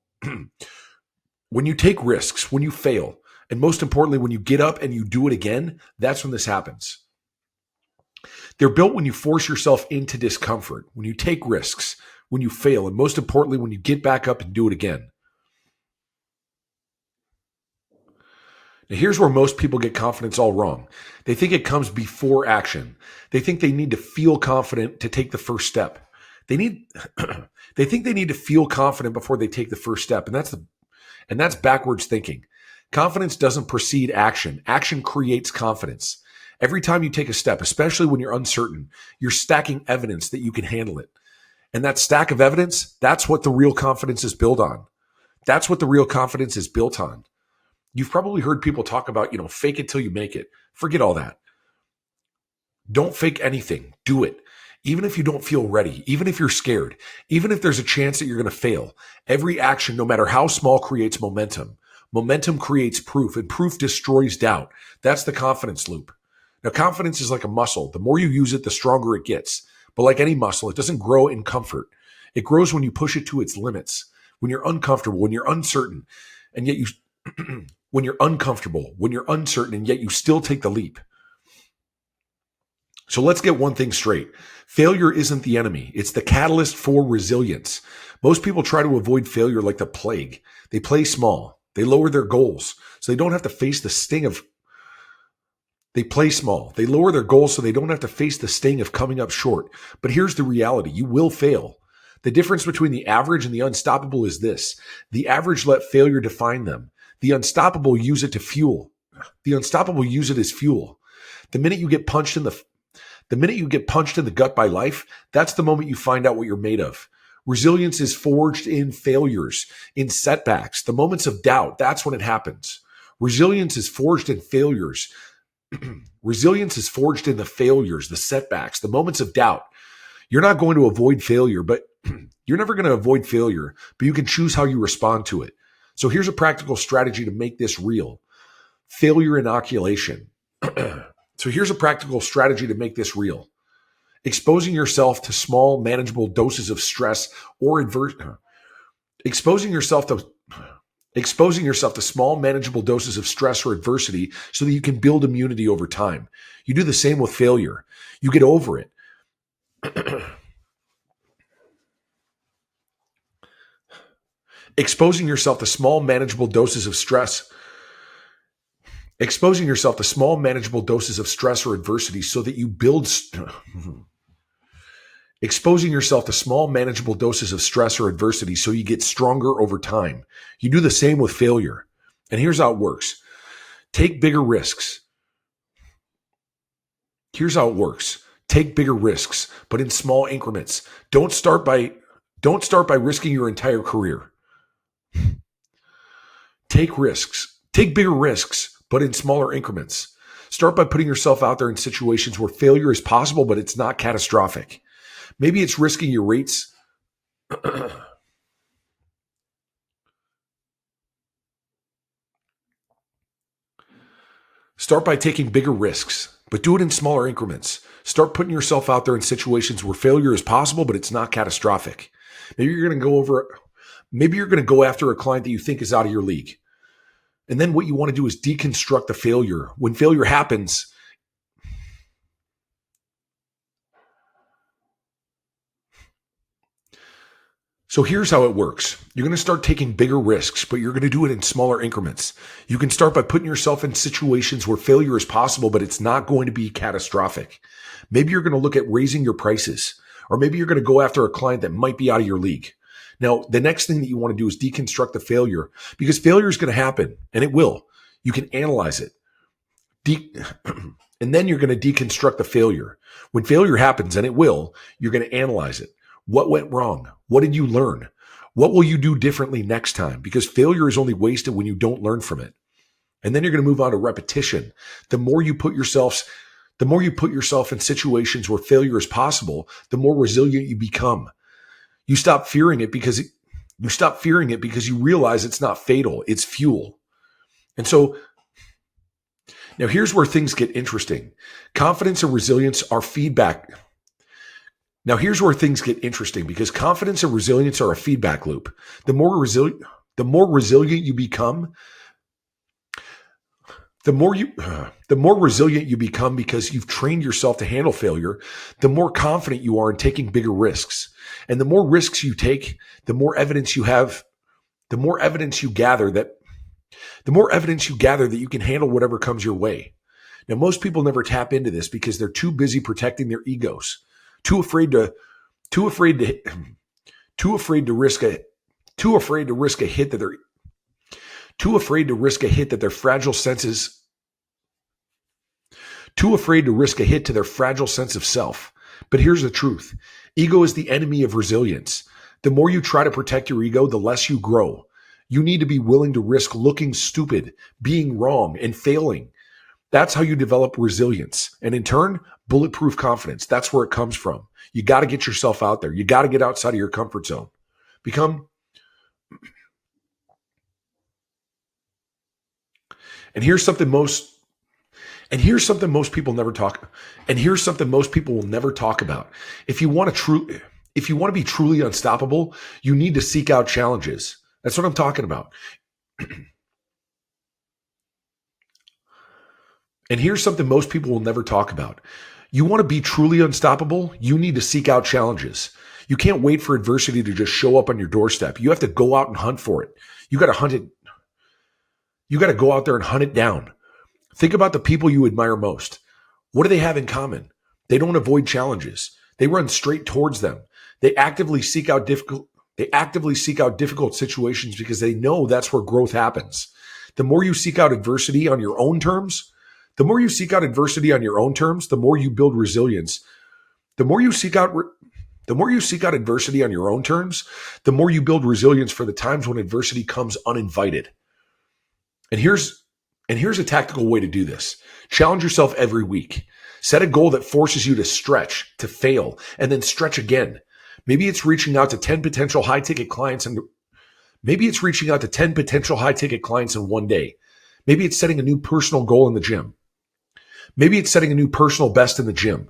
when you fail, and most importantly, when you get up and you do it again, that's when this happens. They're built when you force yourself into discomfort, when you take risks, when you fail, and most importantly, when you get back up and do it again. Now, here's where most people get confidence all wrong. They think it comes before action. They think they need to feel confident to take the first step. They think they need to feel confident before they take the first step, and that's backwards thinking. Confidence doesn't precede action. Action creates confidence. Every time you take a step, especially when you're uncertain, you're stacking evidence that you can handle it. And that stack of evidence, that's what the real confidence is built on. That's what the real confidence is built on. You've probably heard people talk about, fake it till you make it. Forget all that. Don't fake anything. Do it. Even if you don't feel ready, even if you're scared, even if there's a chance that you're going to fail, every action, no matter how small, creates momentum. Momentum creates proof, and proof destroys doubt. That's the confidence loop. Now, confidence is like a muscle. The more you use it, the stronger it gets. But like any muscle, it doesn't grow in comfort. It grows when you push it to its limits, when you're uncomfortable, when you're uncertain, and yet when you're uncomfortable, when you're uncertain, and yet you still take the leap. So let's get one thing straight. Failure isn't the enemy. It's the catalyst for resilience. Most people try to avoid failure like the plague. They play small. They lower their goals so they don't have to face the sting of, they play small. They lower their goals so they don't have to face the sting of coming up short. But here's the reality. You will fail. The difference between the average and the unstoppable is this. The average let failure define them. The unstoppable use it to fuel. The unstoppable use it as fuel. The minute you get punched in the gut by life, that's the moment you find out what you're made of. Resilience is forged in failures, in setbacks, the moments of doubt. That's when it happens. Resilience is forged in failures. Resilience is forged in the failures, the setbacks, the moments of doubt. You're not going to avoid failure, but you're never going to avoid failure, but you can choose how you respond to it. So here's a practical strategy to make this real. Failure inoculation. So here's a practical strategy to make this real. Exposing yourself to small, manageable doses of stress or exposing yourself to small, manageable doses of stress or adversity so that you can build immunity over time. You do the same with failure. You get over it. Exposing yourself to small, manageable doses of stress. Exposing yourself to small, manageable doses of stress or adversity so that you build. Exposing yourself to small, manageable doses of stress or adversity so you get stronger over time. You do the same with failure. And here's how it works. Take bigger risks. Here's how it works. Take bigger risks, but in small increments. Don't start by risking your entire career. Take risks. Take bigger risks, but in smaller increments. Start by putting yourself out there in situations where failure is possible, but it's not catastrophic. Maybe it's risking your rates. Start by taking bigger risks, but do it in smaller increments. Start putting yourself out there in situations where failure is possible, but it's not catastrophic. Maybe you're going to go after a client that you think is out of your league. And then what you want to do is deconstruct the failure. When failure happens, so here's how it works. You're going to start taking bigger risks, but you're going to do it in smaller increments. You can start by putting yourself in situations where failure is possible, but it's not going to be catastrophic. Maybe you're going to look at raising your prices, or maybe you're going to go after a client that might be out of your league. Now, the next thing that you want to do is deconstruct the failure, because failure is going to happen, and it will. You can analyze it. And then you're going to deconstruct the failure. When failure happens, and it will, you're going to analyze it. What went wrong? What did you learn? What will you do differently next time? Because failure is only wasted when you don't learn from it. And then you're going to move on to repetition. The more you put yourself in situations where failure is possible, the more resilient you become. You stop fearing it because you realize it's not fatal. It's fuel. And so now here's where things get interesting. Confidence and resilience are feedback. Now here's where things get interesting, because confidence and resilience are a feedback loop. The more resilient you become, the more resilient you become because you've trained yourself to handle failure, the more confident you are in taking bigger risks. And the more risks you take, the more evidence you have, the more evidence you gather that you can handle whatever comes your way. Now, most people never tap into this because they're too busy protecting their egos. Too afraid to risk a hit to their fragile sense of self. But here's the truth. Ego is the enemy of resilience. The more you try to protect your ego, the less you grow. You need to be willing to risk looking stupid, being wrong, and failing. That's how you develop resilience. And in turn, bulletproof confidence. That's where it comes from. You got to get yourself out there. You got to get outside of your comfort zone. And here's something most people never talk. And here's something most people will never talk about. If you want to be truly unstoppable, you need to seek out challenges. That's what I'm talking about. And here's something most people will never talk about. You want to be truly unstoppable, you need to seek out challenges. You can't wait for adversity to just show up on your doorstep. You have to go out and hunt for it. You got to hunt it. You got to go out there and hunt it down. Think about the people you admire most. What do they have in common? They don't avoid challenges. They run straight towards them. They actively seek out difficult situations because they know that's where growth happens. The more you seek out adversity on your own terms, the more you seek out adversity on your own terms, the more you build resilience. The more you seek out adversity on your own terms, the more you build resilience for the times when adversity comes uninvited. And here's a tactical way to do this. Challenge yourself every week. Set a goal that forces you to stretch, to fail, and then stretch again. Maybe it's reaching out to 10 potential high-ticket clients in one day. Maybe it's setting a new personal goal in the gym. Maybe it's setting a new personal best in the gym.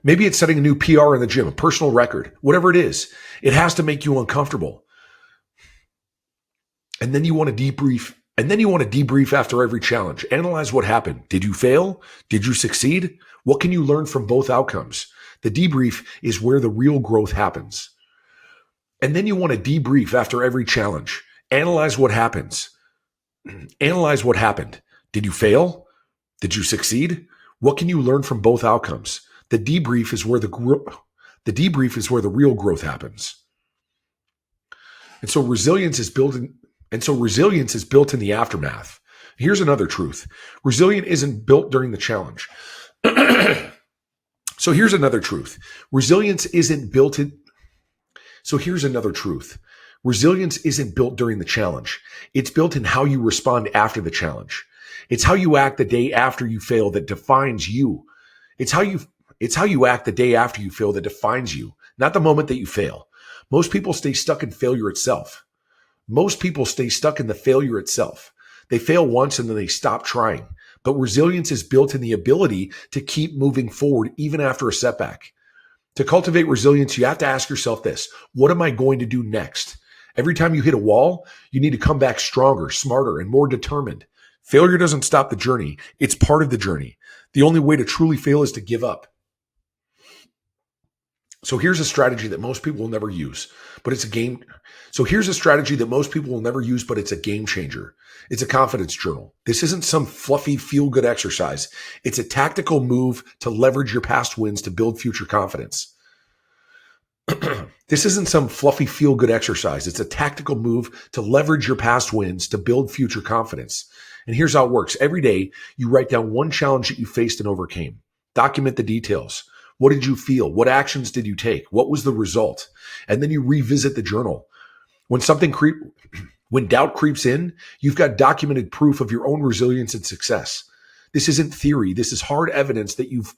Maybe it's setting a new PR in the gym, a personal record. Whatever it is, it has to make you uncomfortable. And then you want to debrief after every challenge. Analyze what happened. Did you fail? Did you succeed? What can you learn from both outcomes? The debrief is where the real growth happens. And then you want to debrief after every challenge. Analyze what happens. Analyze what happened. Did you fail? Did you succeed? What can you learn from both outcomes? The debrief is where the real growth happens. And so resilience is built in the aftermath. Here's another truth. Resilience isn't built during the challenge. So here's another truth. Resilience isn't built during the challenge. It's built in how you respond after the challenge. It's how you act the day after you fail that defines you. It's how you act the day after you fail that defines you, not the moment that you fail. Most people stay stuck in failure itself. Most people stay stuck in the failure itself. They fail once and then they stop trying. But resilience is built in the ability to keep moving forward even after a setback. To cultivate resilience, you have to ask yourself this: what am I going to do next? Every time you hit a wall, you need to come back stronger, smarter, and more determined. Failure doesn't stop the journey. It's part of the journey. The only way to truly fail is to give up. So here's a strategy that most people will never use, but it's a game changer. It's a confidence journal. This isn't some fluffy feel-good exercise. It's a tactical move to leverage your past wins to build future confidence. This isn't some fluffy feel-good exercise. It's a tactical move to leverage your past wins to build future confidence. And here's how it works. Every day, you write down one challenge that you faced and overcame. Document the details. What did you feel? What actions did you take? What was the result? And then you revisit the journal. When doubt creeps in, you've got documented proof of your own resilience and success. This isn't theory. This is hard evidence that you've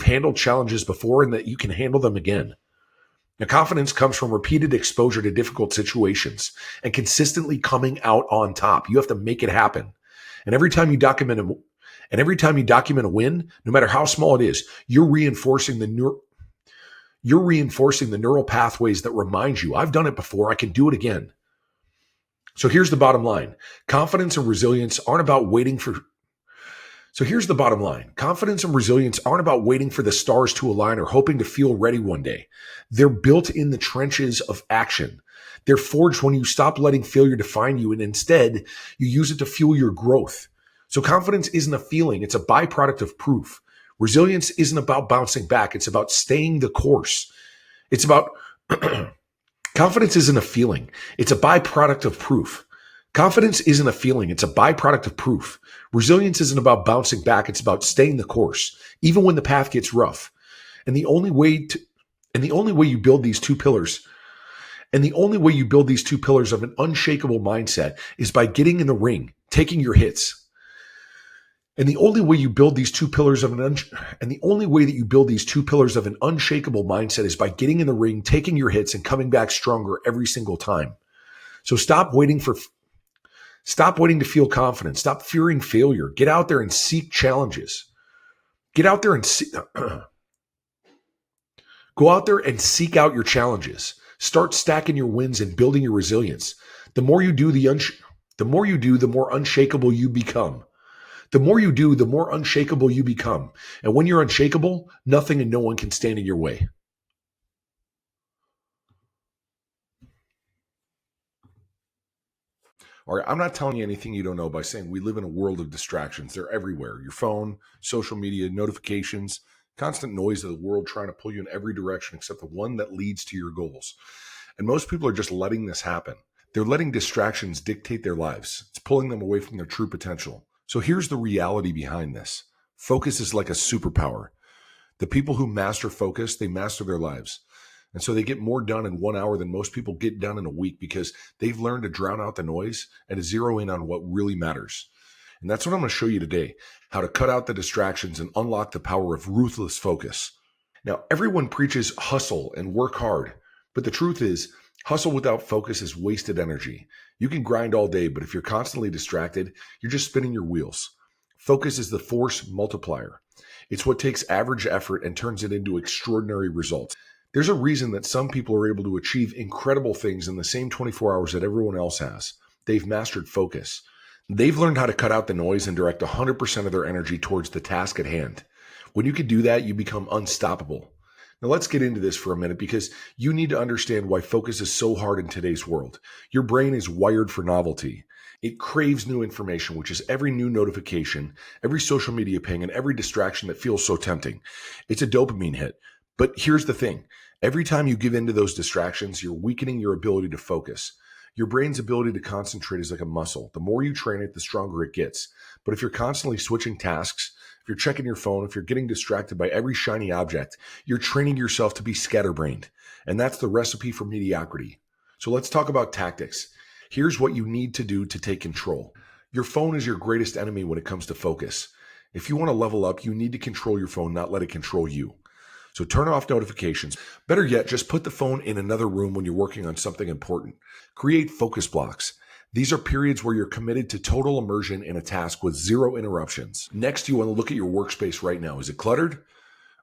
handled challenges before and that you can handle them again. Now, confidence comes from repeated exposure to difficult situations and consistently coming out on top. You have to make it happen. And every time you document a win, no matter how small it is, you're reinforcing the neural pathways that remind you, I've done it before, I can do it again. So here's the bottom line. Confidence and resilience aren't about waiting for the stars to align or hoping to feel ready one day. They're built in the trenches of action. They're forged when you stop letting failure define you and instead you use it to fuel your growth. So confidence isn't a feeling, it's a byproduct of proof. Resilience isn't about bouncing back, it's about staying the course. Confidence isn't a feeling, it's a byproduct of proof. Confidence isn't a feeling, it's a byproduct of proof. Resilience isn't about bouncing back, it's about staying the course, even when the path gets rough. And the only way you build these two pillars of an unshakable mindset is by getting in the ring, taking your hits. And the only way that you build these two pillars of an unshakable mindset is by getting in the ring, taking your hits, and coming back stronger every single time. So stop waiting to feel confident. Stop fearing failure. Get out there and seek challenges. Go out there and seek out your challenges. Start stacking your wins and building your resilience. The more you do, the more unshakable you become. The more you do, the more unshakable you become. And when you're unshakable, nothing and no one can stand in your way. All right, I'm not telling you anything you don't know by saying we live in a world of distractions. They're everywhere. Your phone, social media, notifications, constant noise of the world trying to pull you in every direction except the one that leads to your goals. And most people are just letting this happen. They're letting distractions dictate their lives. It's pulling them away from their true potential. So here's the reality behind this. Focus is like a superpower. The people who master focus, they master their lives. And so they get more done in 1 hour than most people get done in a week because they've learned to drown out the noise and to zero in on what really matters. And that's what I'm going to show you today, how to cut out the distractions and unlock the power of ruthless focus. Now, everyone preaches hustle and work hard, but the truth is, hustle without focus is wasted energy. You can grind all day, but if you're constantly distracted, you're just spinning your wheels. Focus is the force multiplier. It's what takes average effort and turns it into extraordinary results. There's a reason that some people are able to achieve incredible things in the same 24 hours that everyone else has. They've mastered focus. They've learned how to cut out the noise and direct 100% of their energy towards the task at hand. When you can do that, you become unstoppable. Now let's get into this for a minute because you need to understand why focus is so hard in today's world. Your brain is wired for novelty. It craves new information, which is every new notification, every social media ping, and every distraction that feels so tempting. It's a dopamine hit. But here's the thing. Every time you give in to those distractions, you're weakening your ability to focus. Your brain's ability to concentrate is like a muscle. The more you train it, the stronger it gets. But if you're constantly switching tasks, if you're checking your phone, if you're getting distracted by every shiny object, you're training yourself to be scatterbrained. And that's the recipe for mediocrity. So let's talk about tactics. Here's what you need to do to take control. Your phone is your greatest enemy when it comes to focus. If you want to level up, you need to control your phone, not let it control you. So turn off notifications. Better yet, just put the phone in another room when you're working on something important. Create focus blocks. These are periods where you're committed to total immersion in a task with zero interruptions. Next, you want to look at your workspace right now. Is it cluttered?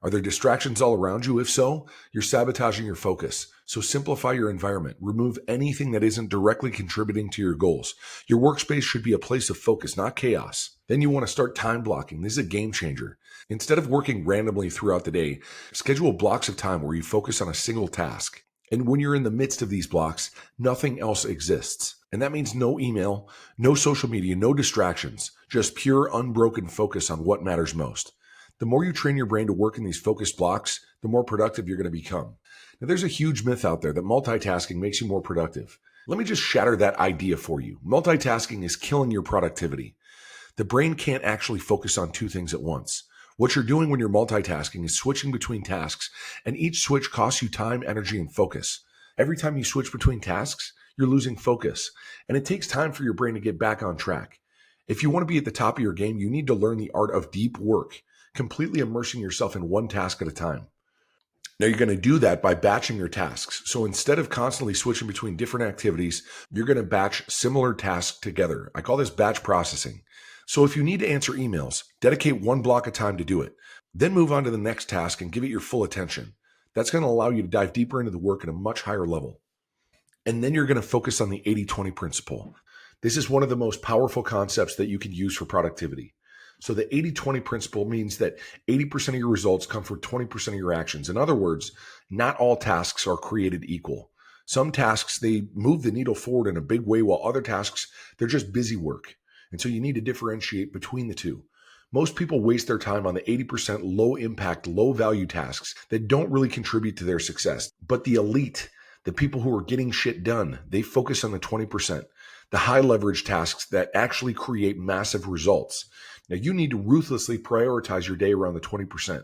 Are there distractions all around you? If so, you're sabotaging your focus. So simplify your environment. Remove anything that isn't directly contributing to your goals. Your workspace should be a place of focus, not chaos. Then you want to start time blocking. This is a game changer. Instead of working randomly throughout the day, schedule blocks of time where you focus on a single task. And when you're in the midst of these blocks, nothing else exists. And that means no email, no social media, no distractions, just pure unbroken focus on what matters most. The more you train your brain to work in these focused blocks, the more productive you're going to become. Now, there's a huge myth out there that multitasking makes you more productive. Let me just shatter that idea for you. Multitasking is killing your productivity. The brain can't actually focus on two things at once. What you're doing when you're multitasking is switching between tasks, and each switch costs you time, energy, and focus. Every time you switch between tasks, you're losing focus, and it takes time for your brain to get back on track. If you want to be at the top of your game, you need to learn the art of deep work, completely immersing yourself in one task at a time. Now, you're going to do that by batching your tasks. So instead of constantly switching between different activities, you're going to batch similar tasks together. I call this batch processing. So if you need to answer emails, dedicate one block of time to do it. Then move on to the next task and give it your full attention. That's going to allow you to dive deeper into the work at a much higher level. And then you're going to focus on the 80-20 principle. This is one of the most powerful concepts that you can use for productivity. So the 80-20 principle means that 80% of your results come from 20% of your actions. In other words, not all tasks are created equal. Some tasks, they move the needle forward in a big way, while other tasks, they're just busy work. And so you need to differentiate between the two. Most people waste their time on the 80% low impact, low value tasks that don't really contribute to their success. But the elite, the people who are getting shit done, they focus on the 20%, the high leverage tasks that actually create massive results. Now you need to ruthlessly prioritize your day around the 20%.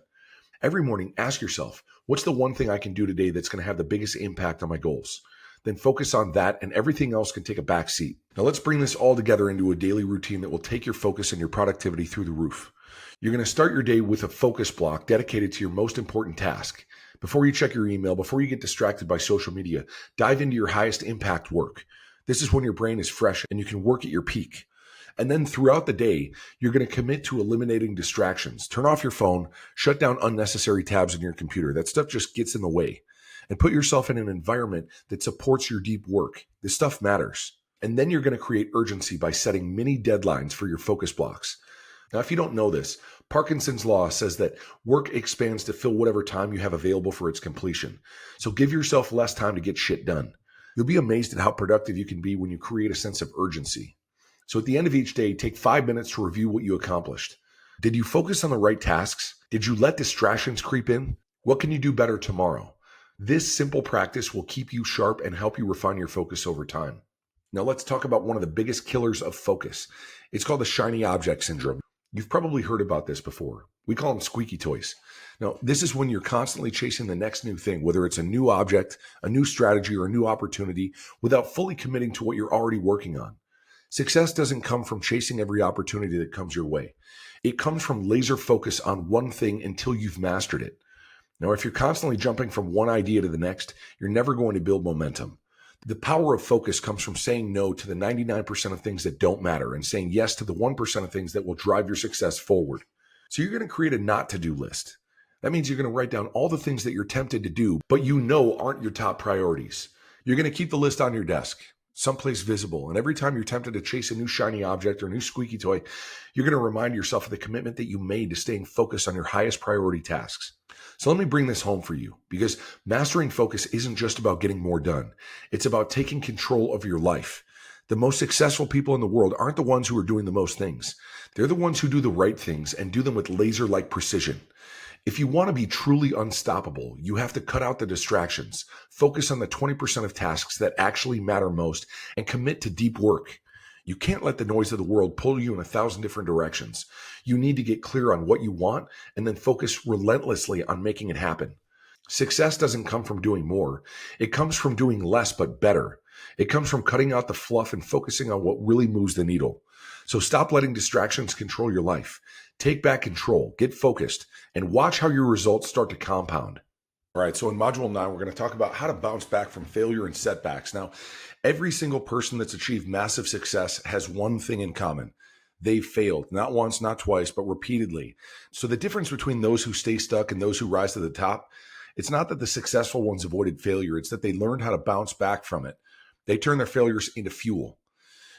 Every morning, ask yourself, what's the one thing I can do today that's going to have the biggest impact on my goals? Then focus on that, and everything else can take a back seat. Now let's bring this all together into a daily routine that will take your focus and your productivity through the roof. You're going to start your day with a focus block dedicated to your most important task. Before you check your email, before you get distracted by social media, dive into your highest impact work. This is when your brain is fresh and you can work at your peak. And then throughout the day, you're going to commit to eliminating distractions. Turn off your phone, shut down unnecessary tabs on your computer. That stuff just gets in the way. And put yourself in an environment that supports your deep work. This stuff matters. And then you're going to create urgency by setting mini deadlines for your focus blocks. Now, if you don't know this, Parkinson's law says that work expands to fill whatever time you have available for its completion. So give yourself less time to get shit done. You'll be amazed at how productive you can be when you create a sense of urgency. So at the end of each day, take 5 minutes to review what you accomplished. Did you focus on the right tasks? Did you let distractions creep in? What can you do better tomorrow? This simple practice will keep you sharp and help you refine your focus over time. Now let's talk about one of the biggest killers of focus. It's called the shiny object syndrome. You've probably heard about this before. We call them squeaky toys. Now, this is when you're constantly chasing the next new thing, whether it's a new object, a new strategy, or a new opportunity, without fully committing to what you're already working on. Success doesn't come from chasing every opportunity that comes your way. It comes from laser focus on one thing until you've mastered it. Now, if you're constantly jumping from one idea to the next, you're never going to build momentum. The power of focus comes from saying no to the 99% of things that don't matter and saying yes to the 1% of things that will drive your success forward. So you're going to create a not to do list. That means you're going to write down all the things that you're tempted to do, but you know aren't your top priorities. You're going to keep the list on your desk, someplace visible. And every time you're tempted to chase a new shiny object or a new squeaky toy, you're going to remind yourself of the commitment that you made to staying focused on your highest priority tasks. So let me bring this home for you, because mastering focus isn't just about getting more done. It's about taking control of your life. The most successful people in the world aren't the ones who are doing the most things. They're the ones who do the right things and do them with laser-like precision. If you want to be truly unstoppable, you have to cut out the distractions, focus on the 20% of tasks that actually matter most, and commit to deep work. You can't let the noise of the world pull you in 1,000 different directions. You need to get clear on what you want and then focus relentlessly on making it happen. Success doesn't come from doing more. It comes from doing less but better. It comes from cutting out the fluff and focusing on what really moves the needle. So stop letting distractions control your life. Take back control, get focused, and watch how your results start to compound. All right, so in Module 9, we're going to talk about how to bounce back from failure and setbacks. Now, every single person that's achieved massive success has one thing in common. They've failed, not once, not twice, but repeatedly. So the difference between those who stay stuck and those who rise to the top, it's not that the successful ones avoided failure. It's that they learned how to bounce back from it. They turn their failures into fuel.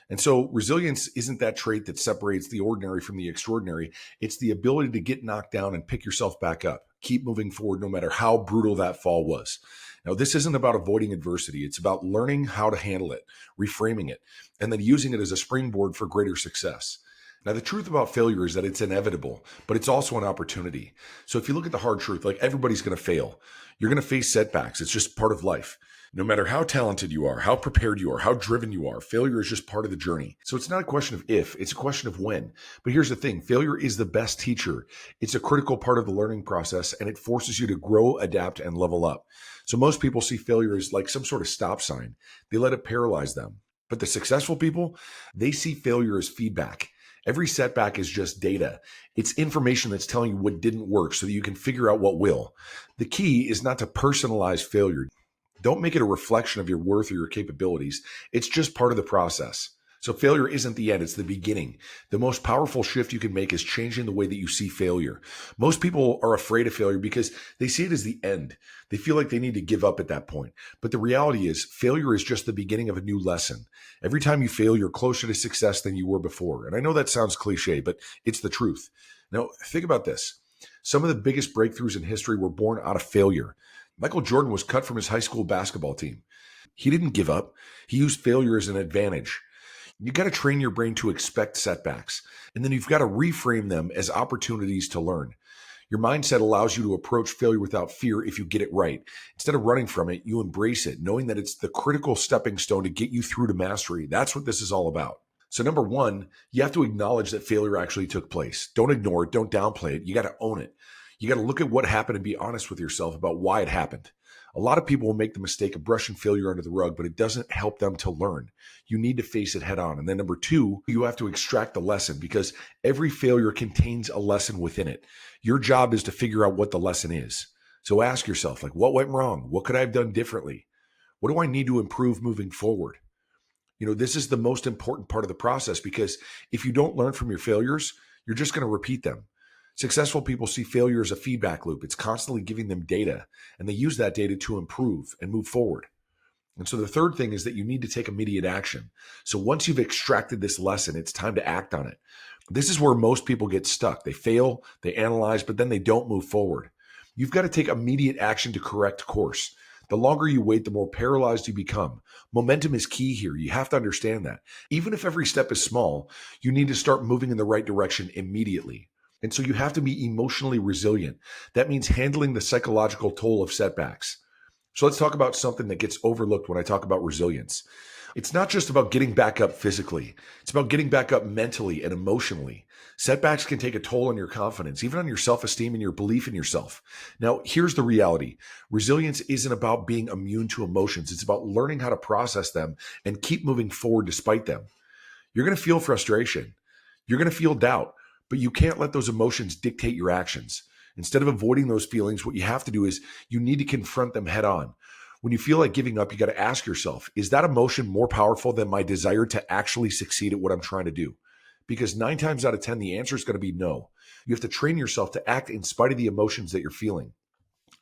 And so resilience isn't that trait that separates the ordinary from the extraordinary. It's the ability to get knocked down and pick yourself back up. Keep moving forward no matter how brutal that fall was. Now, this isn't about avoiding adversity. It's about learning how to handle it, reframing it, and then using it as a springboard for greater success. Now, the truth about failure is that it's inevitable, but it's also an opportunity. So if you look at the hard truth, like everybody's going to fail. You're going to face setbacks. It's just part of life. No matter how talented you are, how prepared you are, how driven you are, failure is just part of the journey. So it's not a question of if, it's a question of when. But here's the thing, failure is the best teacher. It's a critical part of the learning process, and it forces you to grow, adapt, and level up. So most people see failure as like some sort of stop sign. They let it paralyze them. But the successful people, they see failure as feedback. Every setback is just data. It's information that's telling you what didn't work so that you can figure out what will. The key is not to personalize failure. Don't make it a reflection of your worth or your capabilities. It's just part of the process. So failure isn't the end, it's the beginning. The most powerful shift you can make is changing the way that you see failure. Most people are afraid of failure because they see it as the end. They feel like they need to give up at that point. But the reality is failure is just the beginning of a new lesson. Every time you fail, you're closer to success than you were before. And I know that sounds cliche, but it's the truth. Now, think about this. Some of the biggest breakthroughs in history were born out of failure. Michael Jordan was cut from his high school basketball team. He didn't give up. He used failure as an advantage. You got to train your brain to expect setbacks, and then you've got to reframe them as opportunities to learn. Your mindset allows you to approach failure without fear if you get it right. Instead of running from it, you embrace it, knowing that it's the critical stepping stone to get you through to mastery. That's what this is all about. So number one, you have to acknowledge that failure actually took place. Don't ignore it. Don't downplay it. You got to own it. You got to look at what happened and be honest with yourself about why it happened. A lot of people will make the mistake of brushing failure under the rug, but it doesn't help them to learn. You need to face it head on. And then number two, you have to extract the lesson, because every failure contains a lesson within it. Your job is to figure out what the lesson is. So ask yourself, like, what went wrong? What could I have done differently? What do I need to improve moving forward? This is the most important part of the process, because if you don't learn from your failures, you're just going to repeat them. Successful people see failure as a feedback loop. It's constantly giving them data, and they use that data to improve and move forward. And so the third thing is that you need to take immediate action. So once you've extracted this lesson, it's time to act on it. This is where most people get stuck. They fail, they analyze, but then they don't move forward. You've got to take immediate action to correct course. The longer you wait, the more paralyzed you become. Momentum is key here. You have to understand that. Even if every step is small, you need to start moving in the right direction immediately. And so you have to be emotionally resilient. That means handling the psychological toll of setbacks. So let's talk about something that gets overlooked when I talk about resilience. It's not just about getting back up physically. It's about getting back up mentally and emotionally. Setbacks can take a toll on your confidence, even on your self-esteem and your belief in yourself. Now, here's the reality. Resilience isn't about being immune to emotions. It's about learning how to process them and keep moving forward despite them. You're going to feel frustration. You're going to feel doubt, but you can't let those emotions dictate your actions. Instead of avoiding those feelings, what you have to do is you need to confront them head on. When you feel like giving up, you got to ask yourself, is that emotion more powerful than my desire to actually succeed at what I'm trying to do? Because 9 times out of 10, the answer is going to be no. You have to train yourself to act in spite of the emotions that you're feeling.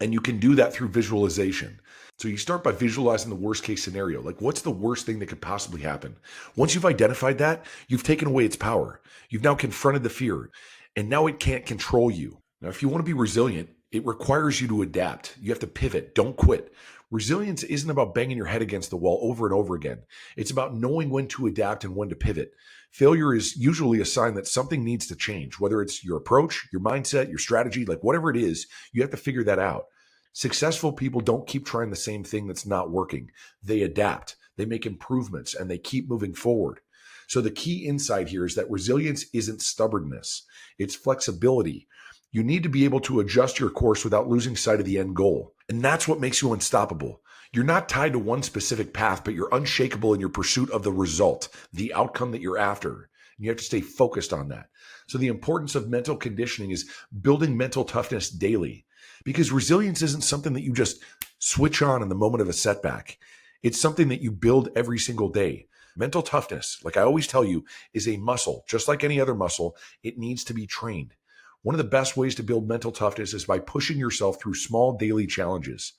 And you can do that through visualization. So you start by visualizing the worst case scenario. Like, what's the worst thing that could possibly happen? Once you've identified that, you've taken away its power. You've now confronted the fear, and now it can't control you. Now, if you want to be resilient, it requires you to adapt. You have to pivot. Don't quit. Resilience isn't about banging your head against the wall over and over again. It's about knowing when to adapt and when to pivot. Failure is usually a sign that something needs to change, whether it's your approach, your mindset, your strategy, like whatever it is, you have to figure that out. Successful people don't keep trying the same thing that's not working. They adapt, they make improvements, and they keep moving forward. So the key insight here is that resilience isn't stubbornness, it's flexibility. You need to be able to adjust your course without losing sight of the end goal. And that's what makes you unstoppable. You're not tied to one specific path, but you're unshakable in your pursuit of the result, the outcome that you're after. And you have to stay focused on that. So the importance of mental conditioning is building mental toughness daily, because resilience isn't something that you just switch on in the moment of a setback. It's something that you build every single day. Mental toughness, like I always tell you, is a muscle. Just like any other muscle, it needs to be trained. One of the best ways to build mental toughness is by pushing yourself through small daily challenges.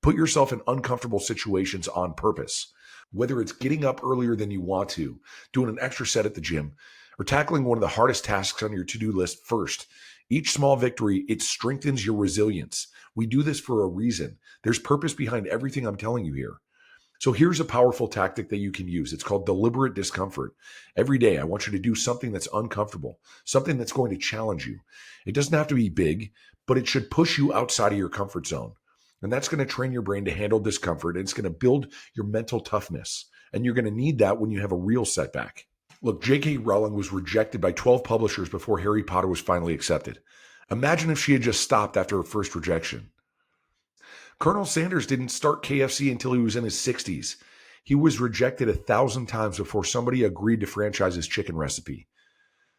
Put yourself in uncomfortable situations on purpose, whether it's getting up earlier than you want to, doing an extra set at the gym, or tackling one of the hardest tasks on your to-do list first. Each small victory, it strengthens your resilience. We do this for a reason. There's purpose behind everything I'm telling you here. So here's a powerful tactic that you can use. It's called deliberate discomfort. Every day, I want you to do something that's uncomfortable, something that's going to challenge you. It doesn't have to be big, but it should push you outside of your comfort zone. And that's going to train your brain to handle discomfort. And it's going to build your mental toughness. And you're going to need that when you have a real setback. Look, J.K. Rowling was rejected by 12 publishers before Harry Potter was finally accepted. Imagine if she had just stopped after her first rejection. Colonel Sanders didn't start KFC until he was in his 60s. He was rejected 1,000 times before somebody agreed to franchise his chicken recipe.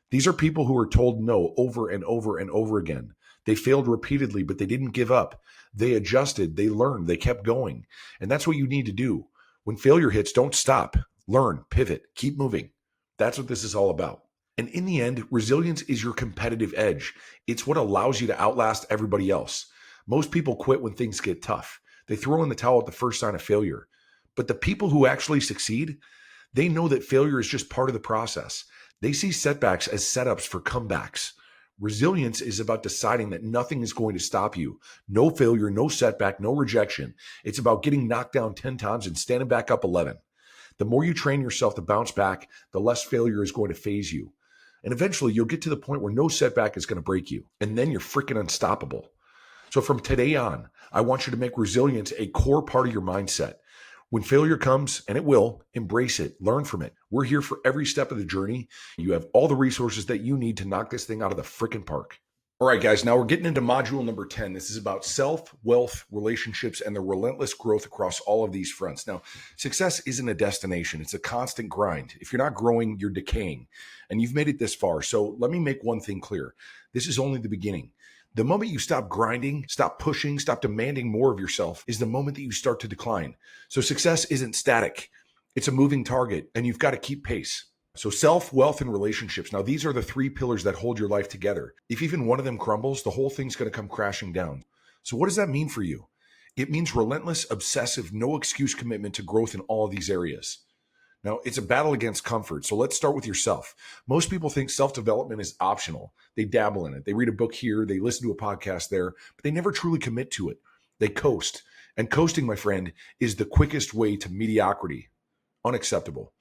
These are people who were told no over and over and over again. They failed repeatedly, but they didn't give up. They adjusted, they learned, they kept going. And that's what you need to do. When failure hits, don't stop. Learn, pivot, keep moving. That's what this is all about. And in the end, resilience is your competitive edge. It's what allows you to outlast everybody else. Most people quit when things get tough. They throw in the towel at the first sign of failure. But the people who actually succeed, they know that failure is just part of the process. They see setbacks as setups for comebacks. Resilience is about deciding that nothing is going to stop you. No failure, no setback, no rejection. It's about getting knocked down 10 times and standing back up 11. The more you train yourself to bounce back, the less failure is going to phase you. And eventually you'll get to the point where no setback is going to break you. And then you're freaking unstoppable. So from today on, I want you to make resilience a core part of your mindset. When failure comes, and it will, embrace it, learn from it. We're here for every step of the journey. You have all the resources that you need to knock this thing out of the freaking park. All right, guys, now we're getting into module number 10. This is about self, wealth, relationships, and the relentless growth across all of these fronts. Now, success isn't a destination. It's a constant grind. If you're not growing, you're decaying. And you've made it this far. So let me make one thing clear. This is only the beginning. The moment you stop grinding, stop pushing, stop demanding more of yourself is the moment that you start to decline. So success isn't static. It's a moving target, and you've got to keep pace. So self, wealth, and relationships. Now, these are the 3 pillars that hold your life together. If even one of them crumbles, the whole thing's going to come crashing down. So what does that mean for you? It means relentless, obsessive, no excuse commitment to growth in all of these areas. Now, it's a battle against comfort. So let's start with yourself. Most people think self-development is optional. They dabble in it. They read a book here. They listen to a podcast there, but they never truly commit to it. They coast. And coasting, my friend, is the quickest way to mediocrity. Unacceptable.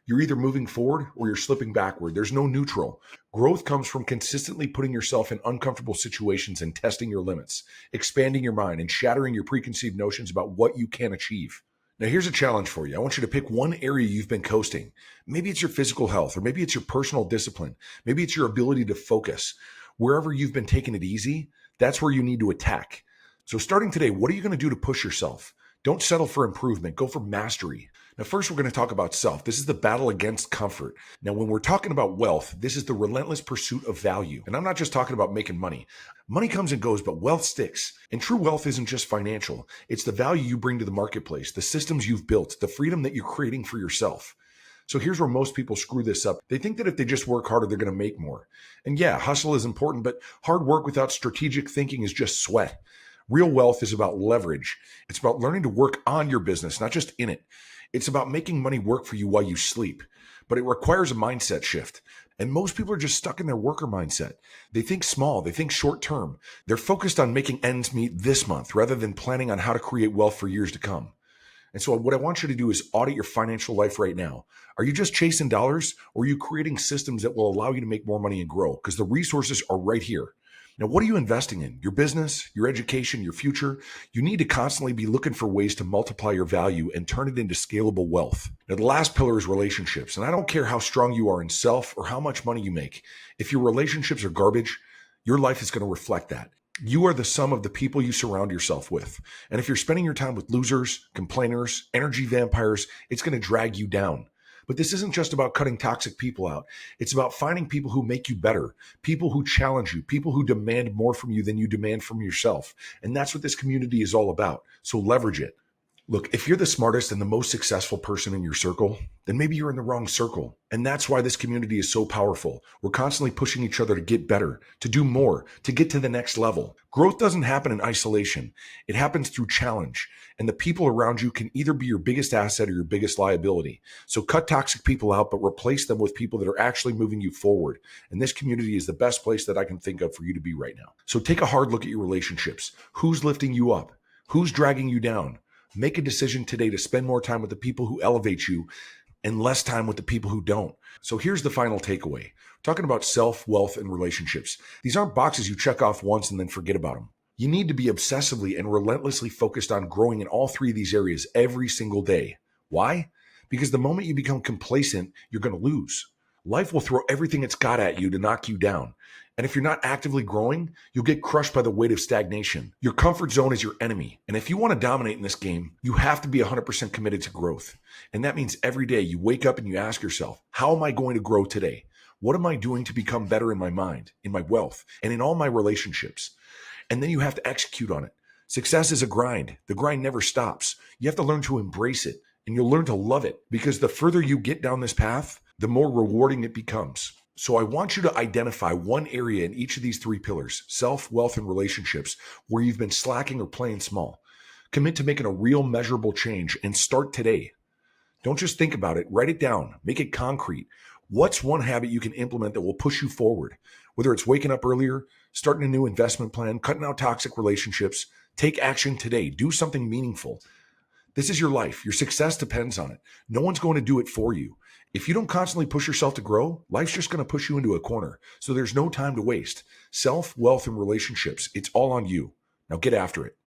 You're either moving forward or you're slipping backward. There's no neutral. Growth comes from consistently putting yourself in uncomfortable situations and testing your limits, expanding your mind, and shattering your preconceived notions about what you can achieve. Now, here's a challenge for you. I want you to pick one area you've been coasting. Maybe it's your physical health, or maybe it's your personal discipline. Maybe it's your ability to focus. Wherever you've been taking it easy, that's where you need to attack. So, starting today, what are you going to do to push yourself? Don't settle for improvement, go for mastery. Now, first, we're going to talk about self. This is the battle against comfort. Now, when we're talking about wealth, this is the relentless pursuit of value. And I'm not just talking about making money. Money comes and goes, but wealth sticks. And true wealth isn't just financial. It's the value you bring to the marketplace, the systems you've built, the freedom that you're creating for yourself. So here's where most people screw this up. They think that if they just work harder, they're going to make more. And yeah, hustle is important, but hard work without strategic thinking is just sweat. Real wealth is about leverage. It's about learning to work on your business, not just in it. It's about making money work for you while you sleep. But it requires a mindset shift. And most people are just stuck in their worker mindset. They think small, they think short term. They're focused on making ends meet this month rather than planning on how to create wealth for years to come. And so what I want you to do is audit your financial life right now. Are you just chasing dollars, or are you creating systems that will allow you to make more money and grow? Because the resources are right here. Now, what are you investing in? Your business, your education, your future? You need to constantly be looking for ways to multiply your value and turn it into scalable wealth. Now, the last pillar is relationships. And I don't care how strong you are in self or how much money you make. If your relationships are garbage, your life is going to reflect that. You are the sum of the people you surround yourself with. And if you're spending your time with losers, complainers, energy vampires, it's going to drag you down. But this isn't just about cutting toxic people out. It's about finding people who make you better, people who challenge you, people who demand more from you than you demand from yourself. And that's what this community is all about. So leverage it. Look, if you're the smartest and the most successful person in your circle, then maybe you're in the wrong circle. And that's why this community is so powerful. We're constantly pushing each other to get better, to do more, to get to the next level. Growth doesn't happen in isolation. It happens through challenge. And the people around you can either be your biggest asset or your biggest liability. So cut toxic people out, but replace them with people that are actually moving you forward. And this community is the best place that I can think of for you to be right now. So take a hard look at your relationships. Who's lifting you up? Who's dragging you down? Make a decision today to spend more time with the people who elevate you and less time with the people who don't. So here's the final takeaway. We're talking about self, wealth, and relationships. These aren't boxes you check off once and then forget about them. You need to be obsessively and relentlessly focused on growing in all three of these areas every single day. Why? Because the moment you become complacent, you're going to lose. Life will throw everything it's got at you to knock you down. And if you're not actively growing, you'll get crushed by the weight of stagnation. Your comfort zone is your enemy. And if you want to dominate in this game, you have to be 100% committed to growth. And that means every day you wake up and you ask yourself, how am I going to grow today? What am I doing to become better in my mind, in my wealth, and in all my relationships? And then you have to execute on it. Success is a grind. The grind never stops. You have to learn to embrace it, and you'll learn to love it, because the further you get down this path, the more rewarding it becomes. So I want you to identify one area in each of these three pillars, self, wealth, and relationships, where you've been slacking or playing small. Commit to making a real measurable change and start today. Don't just think about it, write it down, make it concrete. What's one habit you can implement that will push you forward? Whether it's waking up earlier, starting a new investment plan, cutting out toxic relationships, take action today. Do something meaningful. This is your life. Your success depends on it. No one's going to do it for you. If you don't constantly push yourself to grow, life's just going to push you into a corner. So there's no time to waste. Self, wealth, and relationships, it's all on you. Now get after it.